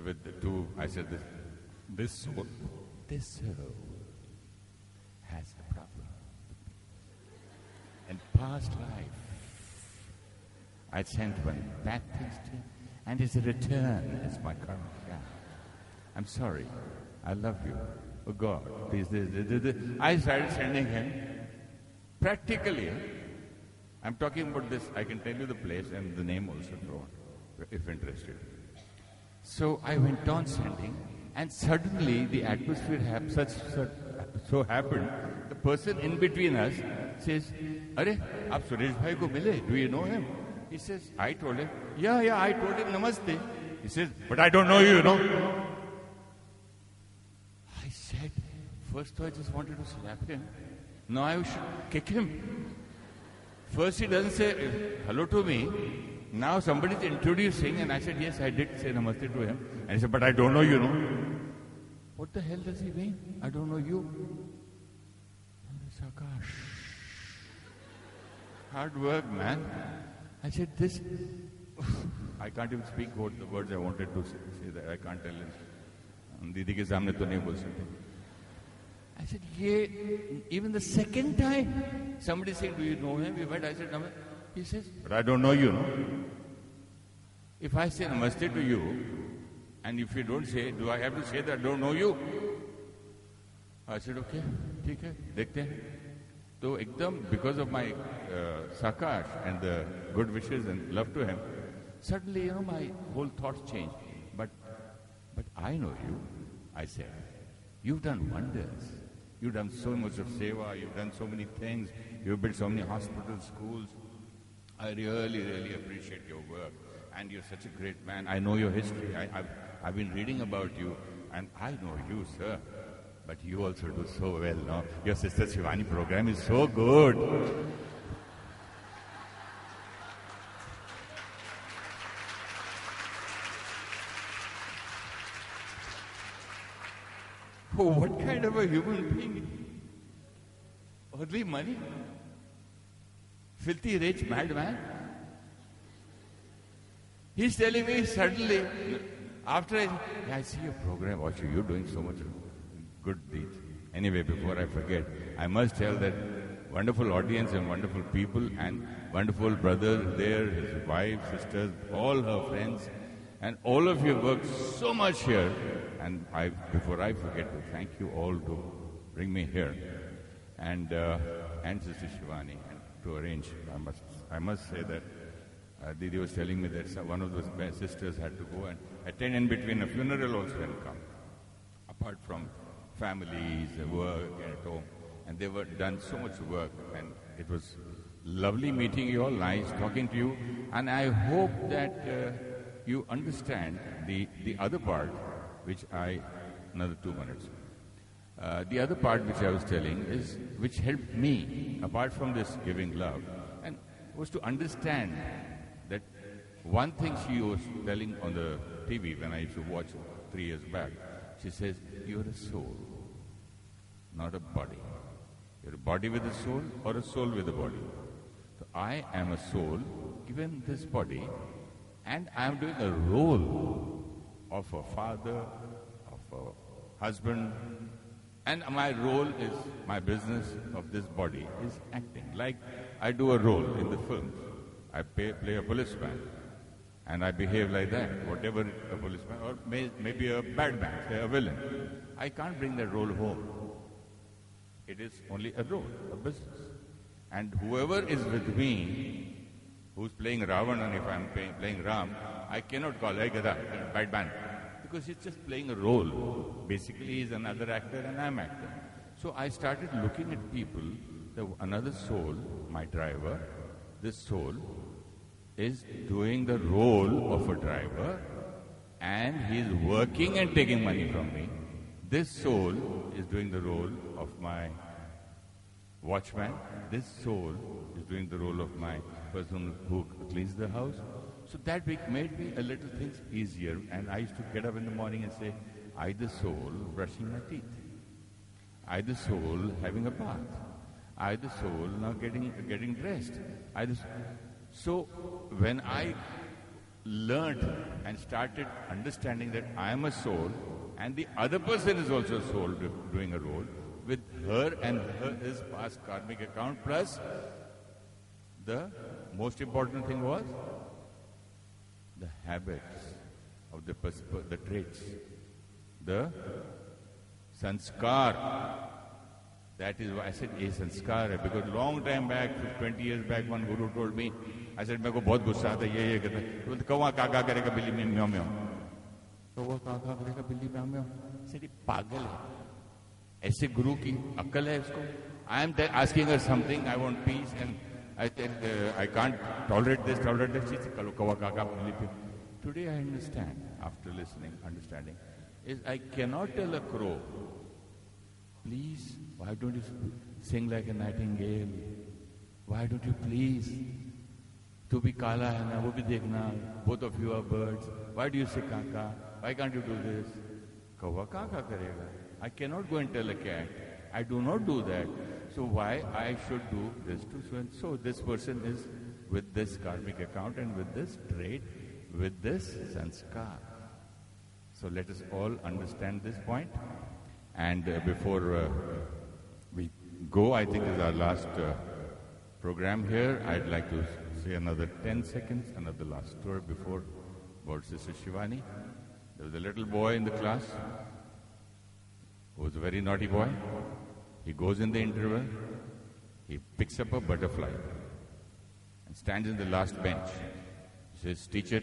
With the two, I said, this soul has a problem. In past life, I sent one bad things to him, and his return is my karma. Yeah. I'm sorry. I love you. Oh God, please. I started sending him practically. I'm talking about this. I can tell you the place and the name also, if interested. So I went on sending, and suddenly the atmosphere so happened. The person in between us says, "Are, aap Suresh bhai ko mile? Do you know him?" He says, "I told him." Yeah, I told him namaste. He says, "But I don't know you, you know." I said, first I just wanted to slap him. Now I should kick him. First he doesn't say hello to me. Now somebody is introducing, and I said, yes, I did say namaste to him. And he said, but I don't know you, know. What the hell does he mean? I don't know you. Sakash. Hard work, man. I said, this... I can't even speak what the words I wanted to say that I can't tell him. Didi ke samne to nahi bol sakte. I said, even the second time, somebody said, do you know him? We went, I said, namaste. He says, but I don't know you, no? If I say namaste to you, and if you don't say, do I have to say that I don't know you? I said, okay, ठीक है, देखते हैं. So, ekdam, because of my Sakash and the good wishes and love to him, suddenly, my whole thoughts changed. But I know you, I said. You've done wonders. You've done so much of seva, you've done so many things, you've built so many hospitals, schools. I really, really appreciate your work. And you're such a great man. I know your history. I've been reading about you, and I know you, sir. But you also do so well, no? Your Sister Shivani program is so good. Oh, what kind of a human being? Only money? Filthy rich madman? He's telling me suddenly, after I see your program, watch you're doing so much good deeds. Anyway, before I forget, I must tell that wonderful audience and wonderful people and wonderful brother there, his wife, sisters, all her friends, and all of you worked so much here. And before I forget to thank you all to bring me here, and Sister Shivani, and to arrange. I must say that Didi was telling me that one of those sisters had to go and attend in between a funeral also and come. Apart from families, work at home, and they were done so much work, and it was lovely meeting you all, nice talking to you, and I hope that you understand the other part, which another 2 minutes. The other part which I was telling is, which helped me, apart from this giving love, and was to understand that one thing she was telling on the TV when I used to watch 3 years back. She says, you're a soul, not a body. You're a body with a soul or a soul with a body. So I am a soul given this body, and I am doing a role of a father, of a husband, and my role is, my business of this body is acting. Like I do a role in the film. I play a policeman, and I behave like that, whatever a policeman, or maybe a bad man, say a villain, I can't bring that role home. It is only a role, a business. And whoever is with me, who's playing Ravana, if I'm playing Ram, I cannot call, hey Gada, bad man. Because he's just playing a role. Basically, he's another actor and I'm actor. So I started looking at people, another soul, my driver, this soul is doing the role of a driver and he's working and taking money from me. This soul is doing the role of my watchman. This soul is doing the role of my person who cleans the house. So that made me a little things easier. And I used to get up in the morning and say, I the soul brushing my teeth. I the soul having a bath. I the soul now getting dressed. So when I learned and started understanding that I am a soul and the other person is also a soul doing a role, with her and his past karmic account, plus the most important thing was the habits of the traits, the sanskar. That is why I said a sanskar, because long time back, 20 years back, one guru told me, I said, मेरे को बहुत गुस्सा आता है, ये कहता है, कौवा काका करेगा बिल्ली में म्याओ म्याओ, कौवा काका करेगा बिल्ली म्याओ म्याओ, सिर्फ पागल है, ऐसे गुरु की अक्ल है उसको. I am asking her something, I want peace, and I said, I can't tolerate this. She said, कौवा काका बिल्ली पे. Today I understand, after listening, understanding, is I cannot tell a crow, please, why don't you sing like a nightingale? Why don't you please? Tu bhi kala hai na, wo bhi dekhna, both of you are birds. Why do you say kaka? Why can't you do this? Kawa kaka karega. I cannot go and tell a cat. I do not do that. So why I should do this to so and so? This person is with this karmic account and with this trait, with this sanskar. So let us all understand this point. And before we go, I think this is our last program here. I'd like to say another 10 seconds, another last story before about Sister Shivani. There was a little boy in the class who was a very naughty boy. He goes in the interval, he picks up a butterfly and stands in the last bench. He says, teacher,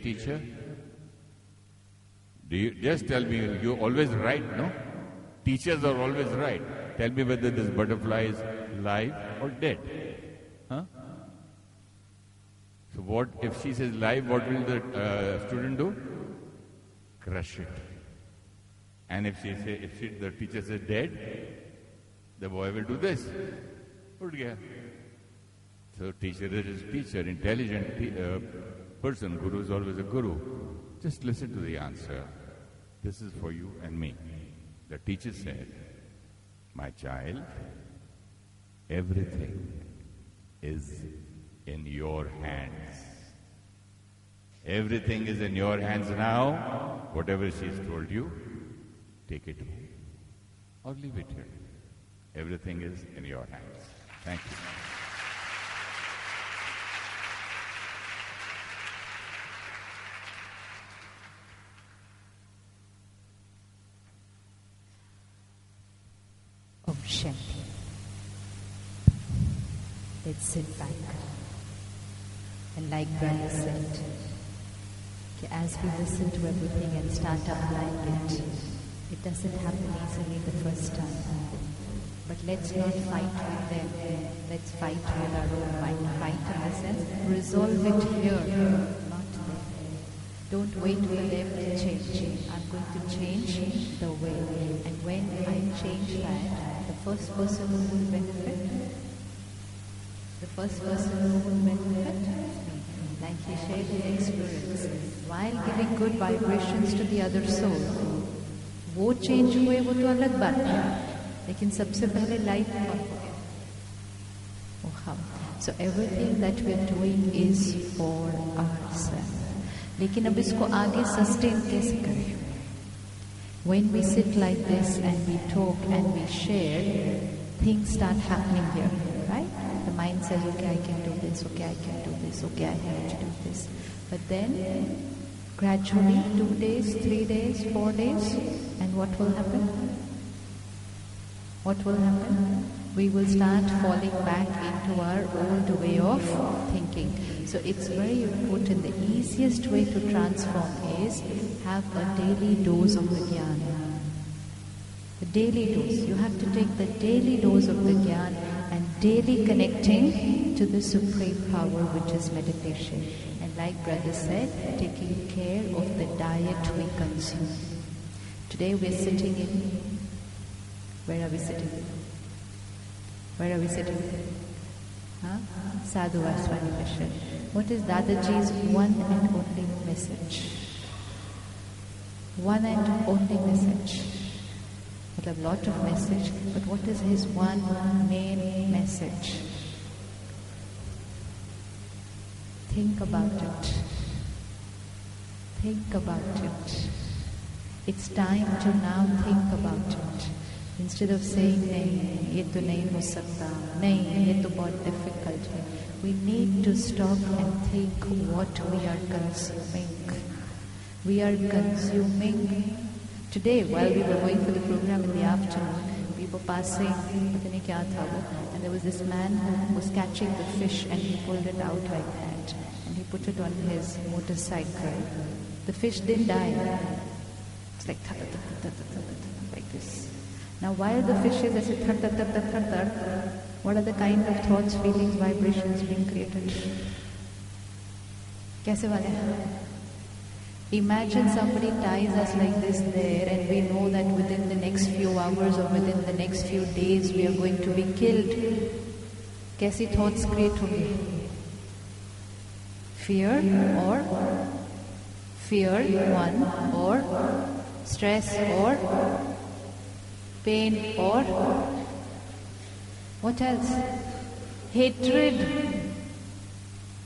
do you just tell me, you're always right, no? Teachers are always right. Tell me whether this butterfly is live or dead. Huh? So what if she says live, what will the student do? Crush it. And if the teacher says dead, the boy will do this. So teacher is teacher, intelligent person. Guru is always a guru. Just listen to the answer. This is for you and me. The teacher said, my child, everything is in your hands. Everything is in your hands now. Whatever she's told you, take it home or leave it here. Everything is in your hands. Thank you. Om Shanti. Let's sit back. And like Brother said, as we listen to everything and start applying it doesn't happen easily the first time. But let's not fight with them. Let's fight with our own mind. Fight in the sense, resolve it here, not there. Don't wait for them to change. I'm going to change the way. And when I change that, the first person who will benefit, is me. Like he shared his experience, while giving good vibrations to the other soul. वो change हुए वो तो अलग बात है, लेकिन सबसे पहले life कौन हो गया? वो हम. So everything that we are doing is for ourselves. लेकिन अब इसको आगे sustain कैसे करें? When we sit like this and we talk and we share, things start happening here, right? The mind says, okay, I can do this, okay, I can do this, okay, I have to do this. But then Gradually, 2 days, 3 days, 4 days, and what will happen? What will happen? We will start falling back into our old way of thinking. So it's very important. The easiest way to transform is have a daily dose of the Gyan. The daily dose. You have to take the daily dose of the Gyan and daily connecting to the Supreme Power, which is meditation. And like Brother said, taking care of the diet we consume. Today we are sitting in... Where are we sitting? Where are we sitting? Huh? Sadhu Vaswani Mission. What is Dadaji's one and only message? One and only message. Well, a lot of message, but what is his one main message? Think about it. Think about it. It's time to now think about it. Instead of saying, nahi, ye to nahi ho sakta, nahi, ye to bahut difficult hai. We need to stop and think what we are consuming. We are consuming. Today, while we were going for the program in the afternoon, we were passing, and there was this man who was catching the fish and he pulled it out like that. And he put it on his motorcycle. The fish didn't die. It's like like this. Now while the fish is as what are the kind of thoughts, feelings, vibrations being created? Kaise wale? Imagine somebody ties us like this there and we know that within the next few hours or within the next few days we are going to be killed. Kaisi thoughts create honge? Fear, one, or stress, or pain, or what else? Hatred.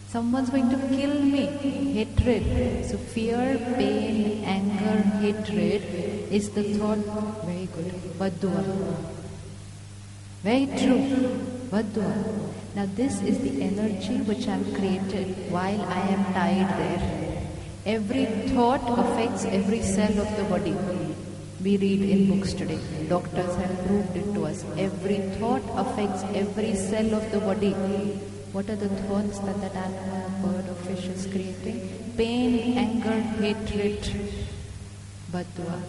Someone's going to kill me. Hatred. So fear, pain, anger, hatred is the thought. Very good. Vaddua. Very true. Vaddua. Now this is the energy which I have created while I am tied there. Every thought affects every cell of the body. We read in books today. Doctors have proved it to us. Every thought affects every cell of the body. What are the thoughts that animal, a bird or fish is creating? Pain, anger, hatred, Vaddua.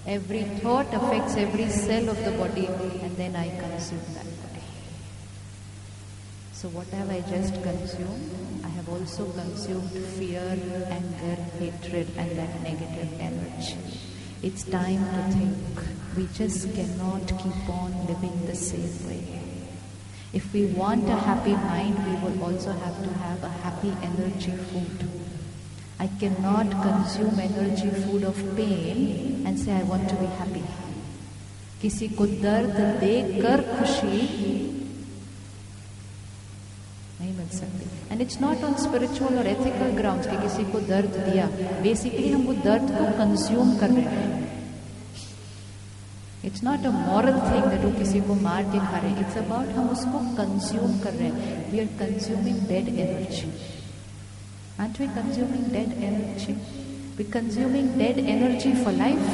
Every thought affects every cell of the body and then I consume that body. So what have I just consumed? I have also consumed fear, anger, hatred and that negative energy. It's time to think. We just cannot keep on living the same way. If we want a happy mind, we will also have to have a happy energy food. I cannot consume energy food of pain and say I want to be happy. किसी को दर्द देकर खुशी नहीं मिल सकती. And it's not on spiritual or ethical grounds कि किसी को दर्द दिया. Basically हम वो दर्द को consume कर रहे हैं. It's not a moral thing that वो किसी को मार के खा रहे हैं. It's about हम उसको consume कर रहे हैं. We are consuming dead energy. Aren't we consuming dead energy? We're consuming dead energy for life.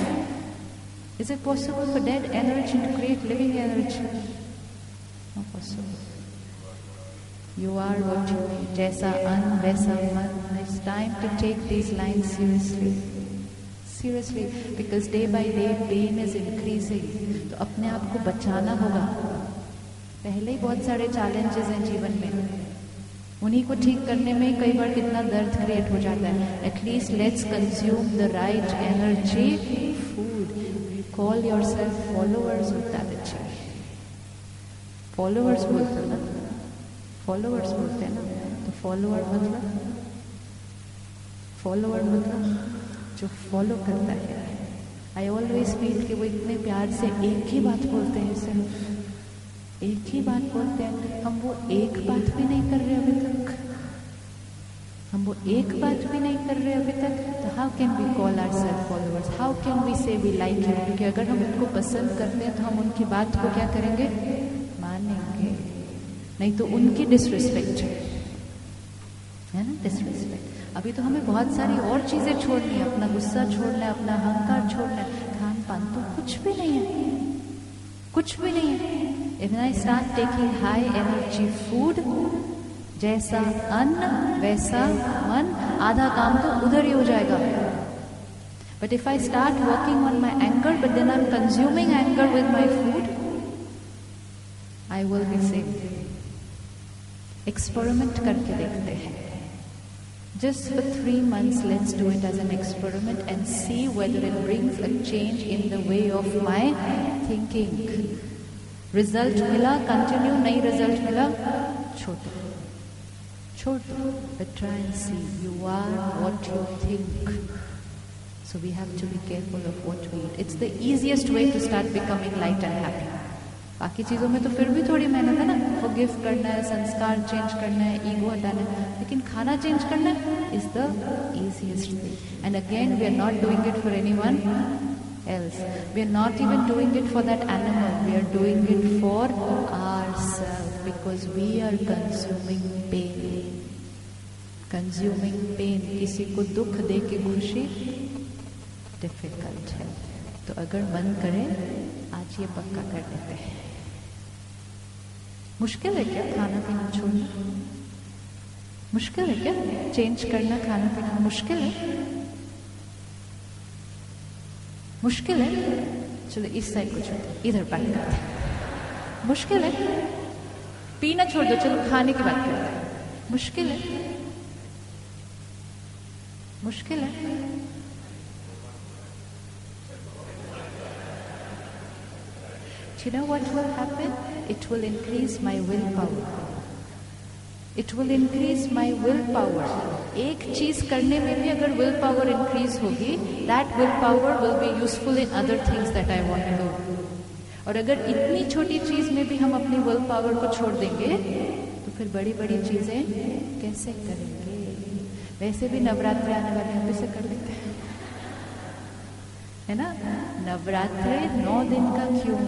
Is it possible for dead energy to create living energy? Not possible. You are what you eat. Jaisa an, vaisa man. It's time to take these lines seriously. Seriously, because day by day pain is increasing. तो अपने आप को बचाना होगा. पहले ही बहुत सारे challenges हैं जीवन में. उन्हीं को ठीक करने में कई बार कितना दर्द क्रिएट हो जाता है. At least let's consume the right energy food. Call yourself followers of Dadaji. Followers बोलते हैं ना. Followers बोलते हैं ना. तो follower मतलब जो फॉलो करता है. आई ऑलवेज फील कि वो इतने प्यार से एक ही बात बोलते हैं. सिर्फ एक ही बात बोलते हैं. हम वो एक बात भी नहीं कर रहे अभी तक. तो how can we call ourselves followers? How can we say we like him? क्योंकि अगर हम उनको पसंद करते हैं तो हम उनकी बात को क्या करेंगे? मानेंगे. नहीं तो उनकी डिसरिस्पेक्ट है ना. डिसरिस्पेक्ट. अभी तो हमें बहुत सारी और चीजें छोड़नी है, अपना गुस्सा छोड़ना है, अपना अहंकार छोड़ना है। खान पान तो कुछ भी नहीं है, कुछ भी नहीं है। When I start taking high energy food, जैसा अन्न वैसा मन, आधा काम तो उधर ही हो जाएगा। But if I start working on my anger, but then I'm consuming anger with my food, I will be saved. Experiment करके देखते हैं। Just for 3 months, let's do it as an experiment and see whether it brings a change in the way of my thinking. Result मिला, continue, नहीं result मिला, छोड़ दो, छोड़ दो. But try and see. You are what you think. So we have to be careful of what we eat. It's the easiest way to start becoming light and happy. बाकी चीज़ों में तो फिर भी थोड़ी मेहनत है ना, forgive करना है, संस्कार चेंज करना है, ईगो हटाना है, लेकिन खाना चेंज करना is the easiest thing. And again, we are not doing it for anyone else. We are not even doing it for that animal. We are doing it for ourselves because we are consuming pain. Consuming pain. किसी को दुख दे के खुशी difficult है. तो अगर मन करे, आज ये पक्का कर देते हैं. मुश्किल है क्या खाना पीना छोड़ना? मुश्किल है क्या चेंज करना खाना पीना? मुश्किल है? मुश्किल है? चलो इस साइड को छोड़ दो, इधर बात करते हैं. मुश्किल है? पीना छोड़ दो, चलो खाने की बात करते हैं. मुश्किल है? मुश्किल है? You know what will happen? It will increase my willpower. It will increase my willpower. एक चीज करने में भी अगर willpower increase होगी, that willpower will be useful in other things that I want to do. और अगर इतनी छोटी चीज में भी हम अपनी willpower को छोड़ देंगे, तो फिर बड़ी बड़ी चीजें कैसे करेंगे? वैसे भी नवरात्रि आने वाले हैं, इसे कर लेते हैं, है ना? नवरात्रि 9 दिन का क्यों?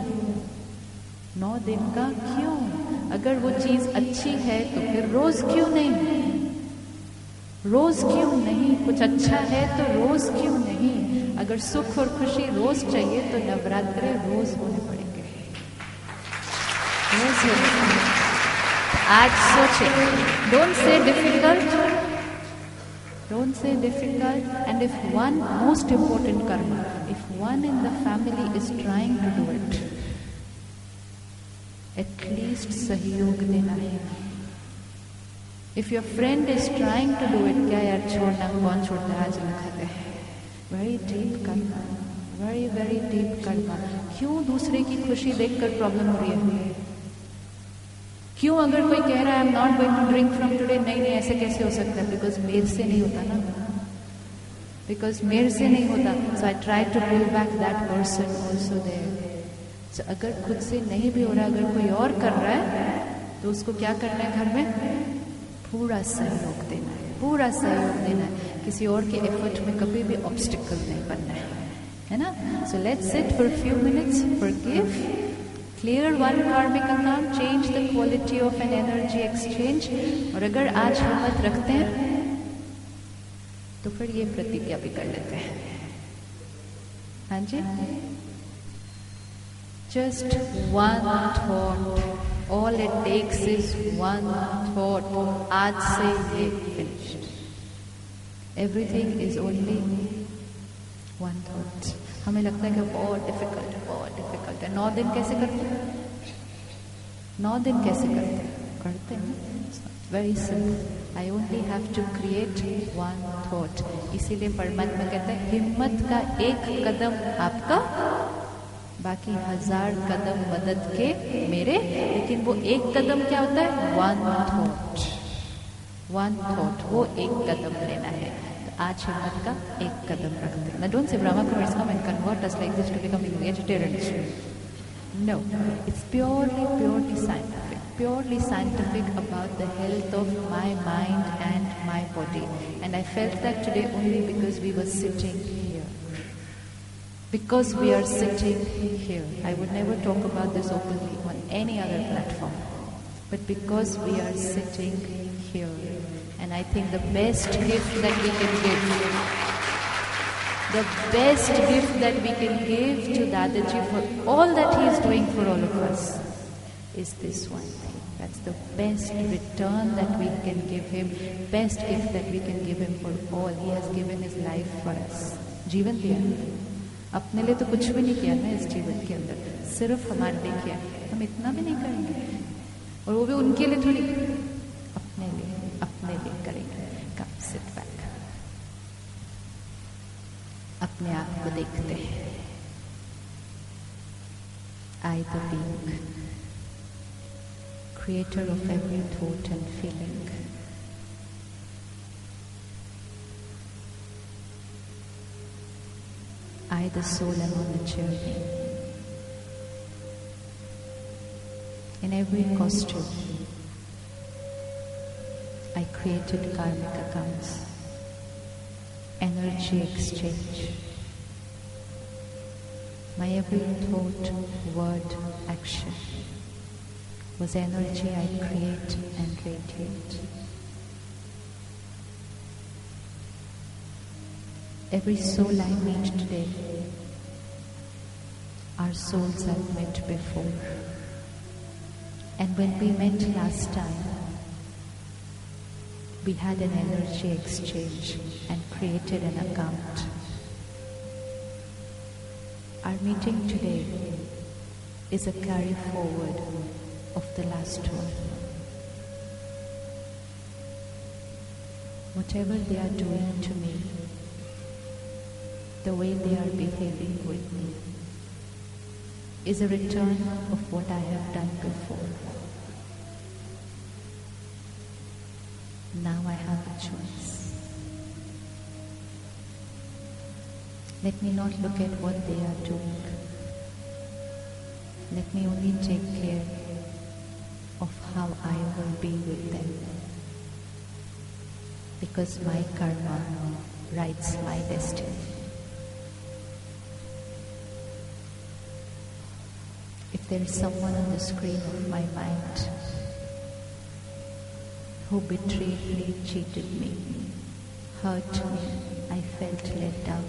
9 दिन का क्यों? अगर वो चीज अच्छी है तो फिर रोज क्यों नहीं? रोज क्यों नहीं? कुछ अच्छा है तो रोज क्यों नहीं? अगर सुख और खुशी रोज चाहिए तो नवरात्रि रोज होने पड़ेंगे, रोज होने पड़ेंगे. आज सोचे, don't say difficult, don't say difficult. And if one most important karma, if one in the family is trying to do it, at least सहयोग देना है. If your friend is trying to do it, क्या यार छोड़ना, कौन छोड़ता है, आज हम खाते हैं. Very deep karma, very very deep karma. क्यों दूसरे की खुशी देखकर प्रॉब्लम हो रही है? क्यों अगर कोई कह रहा है I am not going to drink from today, नहीं नहीं ऐसे कैसे हो सकता है? बिकॉज मेरे से नहीं होता ना, बिकॉज मेरे से नहीं होता. So I try to pull back that person also there. So अगर खुद से नहीं भी हो रहा, अगर कोई और कर रहा है तो उसको क्या करना है? घर में पूरा सहयोग देना है, पूरा सहयोग देना है. किसी और के एफर्ट में कभी भी ऑब्स्टिकल नहीं बनना है ना? So let's sit for few minutes, forgive, clear one karmic account, change the quality of an energy exchange. और अगर आज हिम्मत रखते हैं तो फिर ये प्रतिज्ञा भी कर लेते हैं. हाँ जी, just one thought, all it takes is one thought. आज से ये finished. Everything is only one thought. हमें लगता है कि बहुत डिफिकल्ट है, बहुत डिफिकल्ट है. 9 दिन कैसे करते हैं? 9 दिन कैसे करते हैं? करते हैं. Very simple. I only have to create one thought. इसीलिए परमात्मा कहता है हिम्मत का एक कदम आपका, बाकी 1000 कदम मदद के मेरे. लेकिन वो एक कदम क्या होता है? One thought. वन थॉट, वो एक कदम लेना है. आज हिम्मत का एक कदम रखते हैं. Now don't say Brahma Kumaris come and convert us like this to becoming vegetarians. No, it's purely scientific. Purely scientific about the health of my mind and my body. And I felt that today only because we were sitting here. Because we are sitting here. I would never talk about this openly on any other platform. But because we are sitting here, And I think the best gift that we can give, the best gift that we can give to Dadaji for all that he is doing for all of us is this one thing. That's the best return that we can give him, best gift that we can give him for all. He has given his life for us. जीवन दिया, अपने लिए तो कुछ भी नहीं किया ना इस जीवन के अंदर, सिर्फ हमारे लिए किया. हम इतना भी नहीं करेंगे, और वो भी उनके लिए थोड़ी, अपने लिए करेंगे. Come sit back. अपने आप को देखते हैं. I the being, creator of every thought and feeling. I, the soul, am on a journey. In every costume, I created karmic accounts, energy exchange. My every thought, word, action was energy I create and radiate. Every soul I meet today are souls I've met before. And when we met last time, we had an energy exchange and created an account. Our meeting today is a carry forward of the last one. Whatever they are doing to me, the way they are behaving with me, is a return of what I have done before. Now I have a choice. Let me not look at what they are doing. Let me only take care of how I will be with them. Because my karma writes my destiny. If there is someone on the screen of my mind who betrayed me, cheated me, hurt me, I felt let down.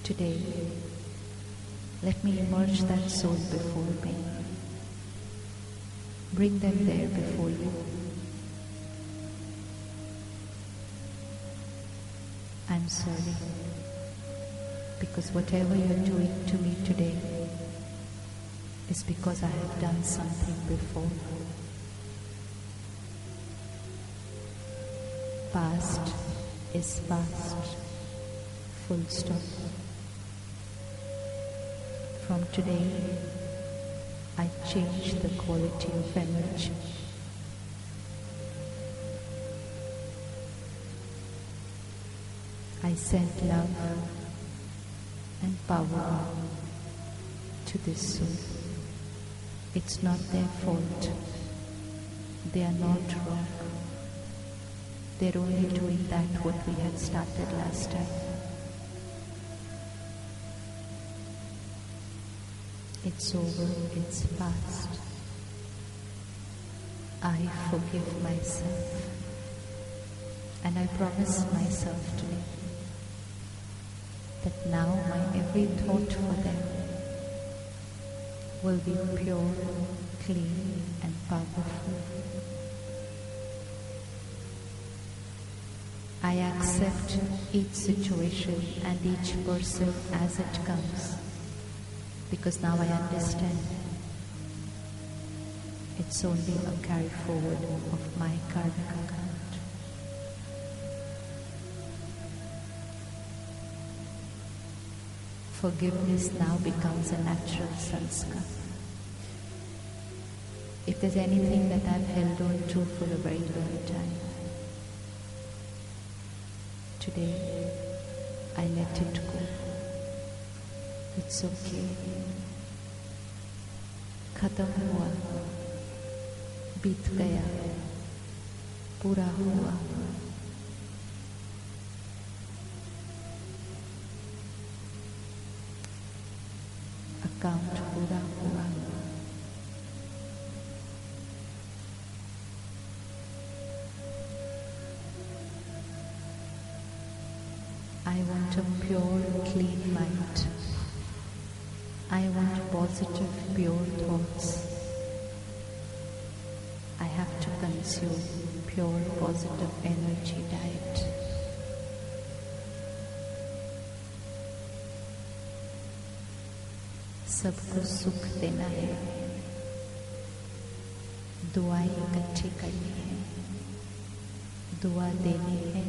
Today, let me immerse that soul before me. Bring them there before you. I'm sorry, because whatever you're doing to me today is because I have done something before. Past is past. Full stop. From today, I change the quality of energy. I send love and power to this soul. It's not their fault. They are not wrong. They're only doing that what we had started last time. It's over, it's past. I forgive myself. And I promise myself today that now my every thought for them will be pure, clean and powerful. I accept each situation and each person as it comes, because now I understand it's only a carry forward of my karmic account. Forgiveness now becomes a natural sanskar. If there's anything that I've held on to for a very long time, today I let it go. It's okay. खत्म हुआ, बीत गया, पूरा हुआ. Account पूरा हुआ. I want a pure, clean mind. I want positive, pure thoughts. I have to consume pure, positive energy diet. सबको सुख देना है, दुआएं इकट्ठी करनी है, दुआ देनी है,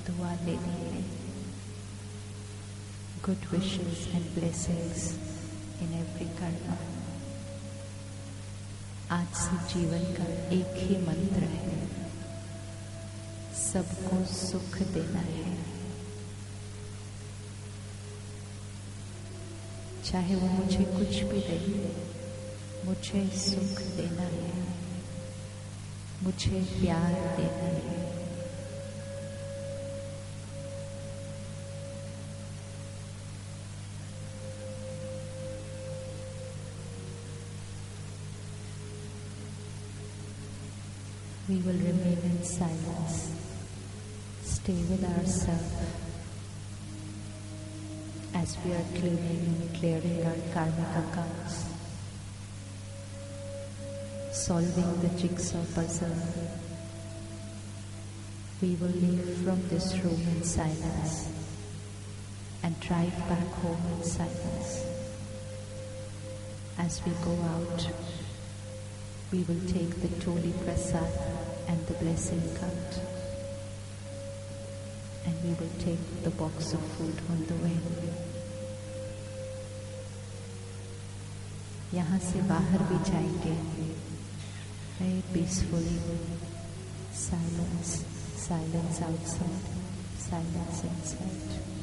दुआ लेनी है. Good wishes and blessings in every karma. आज से जीवन का एक ही मंत्र है, सबको सुख देना है. चाहे वो मुझे कुछ भी दे, मुझे सुख देना है, मुझे प्यार देना है. We will remain in silence, stay with ourselves as we are cleaning and clearing our karmic accounts, solving the jigsaw puzzle. We will leave from this room in silence and drive back home in silence. As we go out, we will take the Toli Prasad and the blessing card, and we will take the box of food on the way. यहाँ से बाहर भी जाएंगे, very peacefully, silence, silence outside, silence inside.